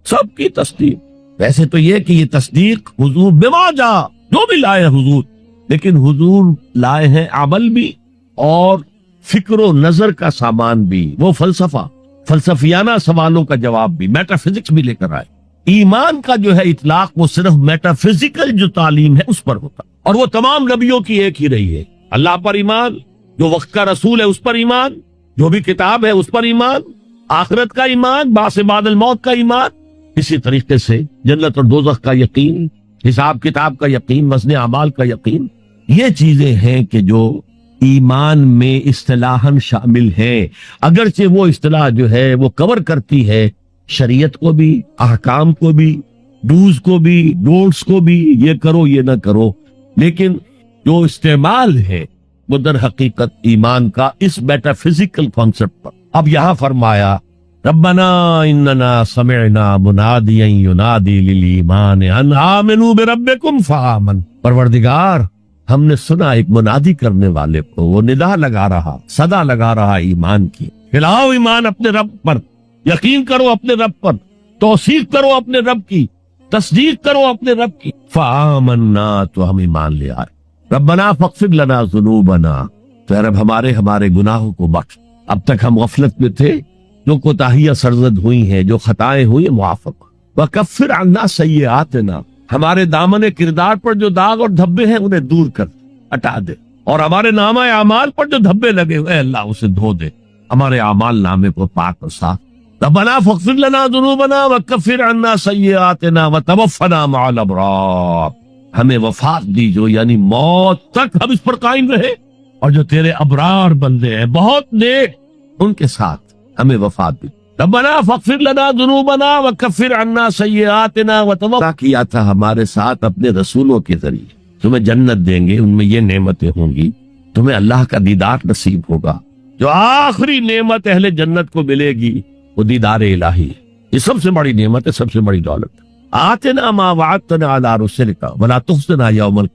سب کی تصدیق۔ ویسے تو یہ کہ یہ تصدیق حضور بما جا، جو بھی لائے حضور، لیکن حضور لائے ہیں عمل بھی اور فکر و نظر کا سامان بھی، وہ فلسفیانہ سوالوں کا جواب بھی، میٹا فزکس بھی لے کر آئے۔ ایمان کا جو ہے اطلاق وہ صرف میٹا فزیکل جو تعلیم ہے اس پر ہوتا، اور وہ تمام نبیوں کی ایک ہی رہی ہے، اللہ پر ایمان، جو وقت کا رسول ہے اس پر ایمان، جو بھی کتاب ہے اس پر ایمان، آخرت کا ایمان، بعث بعد الموت کا ایمان، اسی طریقے سے جنت اور دوزخ کا یقین، حساب کتاب کا یقین، وزن اعمال کا یقین۔ یہ چیزیں ہیں کہ جو ایمان میں اصطلاحاً شامل ہیں، اگرچہ وہ اصطلاح جو ہے وہ کور کرتی ہے شریعت کو بھی، احکام کو بھی، ڈوز کو بھی، ڈونٹس کو بھی، یہ کرو یہ نہ کرو، لیکن جو استعمال ہے وہ در حقیقت ایمان کا اس میٹا فزیکل کانسیپٹ پر۔ اب یہاں فرمایا ربنا اننا سمعنا منادیا ینادی للایمان ان آمنوا بربکم فآمن، پروردگار ہم نے سنا ایک منادی کرنے والے کو، وہ ندا لگا رہا، صدا لگا رہا ایمان کی، پھیلاؤ ایمان اپنے رب پر، یقین کرو اپنے رب پر، توثیق کرو اپنے رب کی، تصدیق کرو اپنے رب کی، فآمنا تو ہم ایمان لے آئے۔ ربنا فاغفر لنا ذنوبنا، تو اے رب ہمارے گناہوں کو بخش، اب تک ہم غفلت میں تھے، جو کوتاہیاں سرزد ہوئی ہیں، جو خطائیں ہوئی ہیں معاف، وکفر عنا سیئاتنا، ہمارے دامن کردار پر جو داغ اور دھبے ہیں انہیں دور کر، ہٹا دے، اور ہمارے نامہ اعمال پر جو دھبے لگے ہوئے اللہ اسے دھو دے، ہمارے اعمال نامے کو پاک اور صاف۔ ربنا فاغفر لنا ذنوبنا وکفر عنا سیئاتنا وتوفنا مع الابرار، ہمیں وفات دی جو یعنی موت تک ہم اس پر قائم رہے، اور جو تیرے ابرار بندے ہیں بہت نیک ان کے ساتھ ہمیں وفات دی۔ ربنا فاغفر لنا ذنوبنا وکفر عنا سیئاتنا وتوفنا، کیا تھا ہمارے ساتھ اپنے رسولوں کے ذریعے، تمہیں جنت دیں گے، ان میں یہ نعمتیں ہوں گی، تمہیں اللہ کا دیدار نصیب ہوگا، جو آخری نعمت اہل جنت کو ملے گی وہ دیدار الہی ہے، یہ سب سے بڑی نعمت ہے، سب سے بڑی دولت۔ آتنا ما وعدتنا علی رسلک ولا تخزنا یوم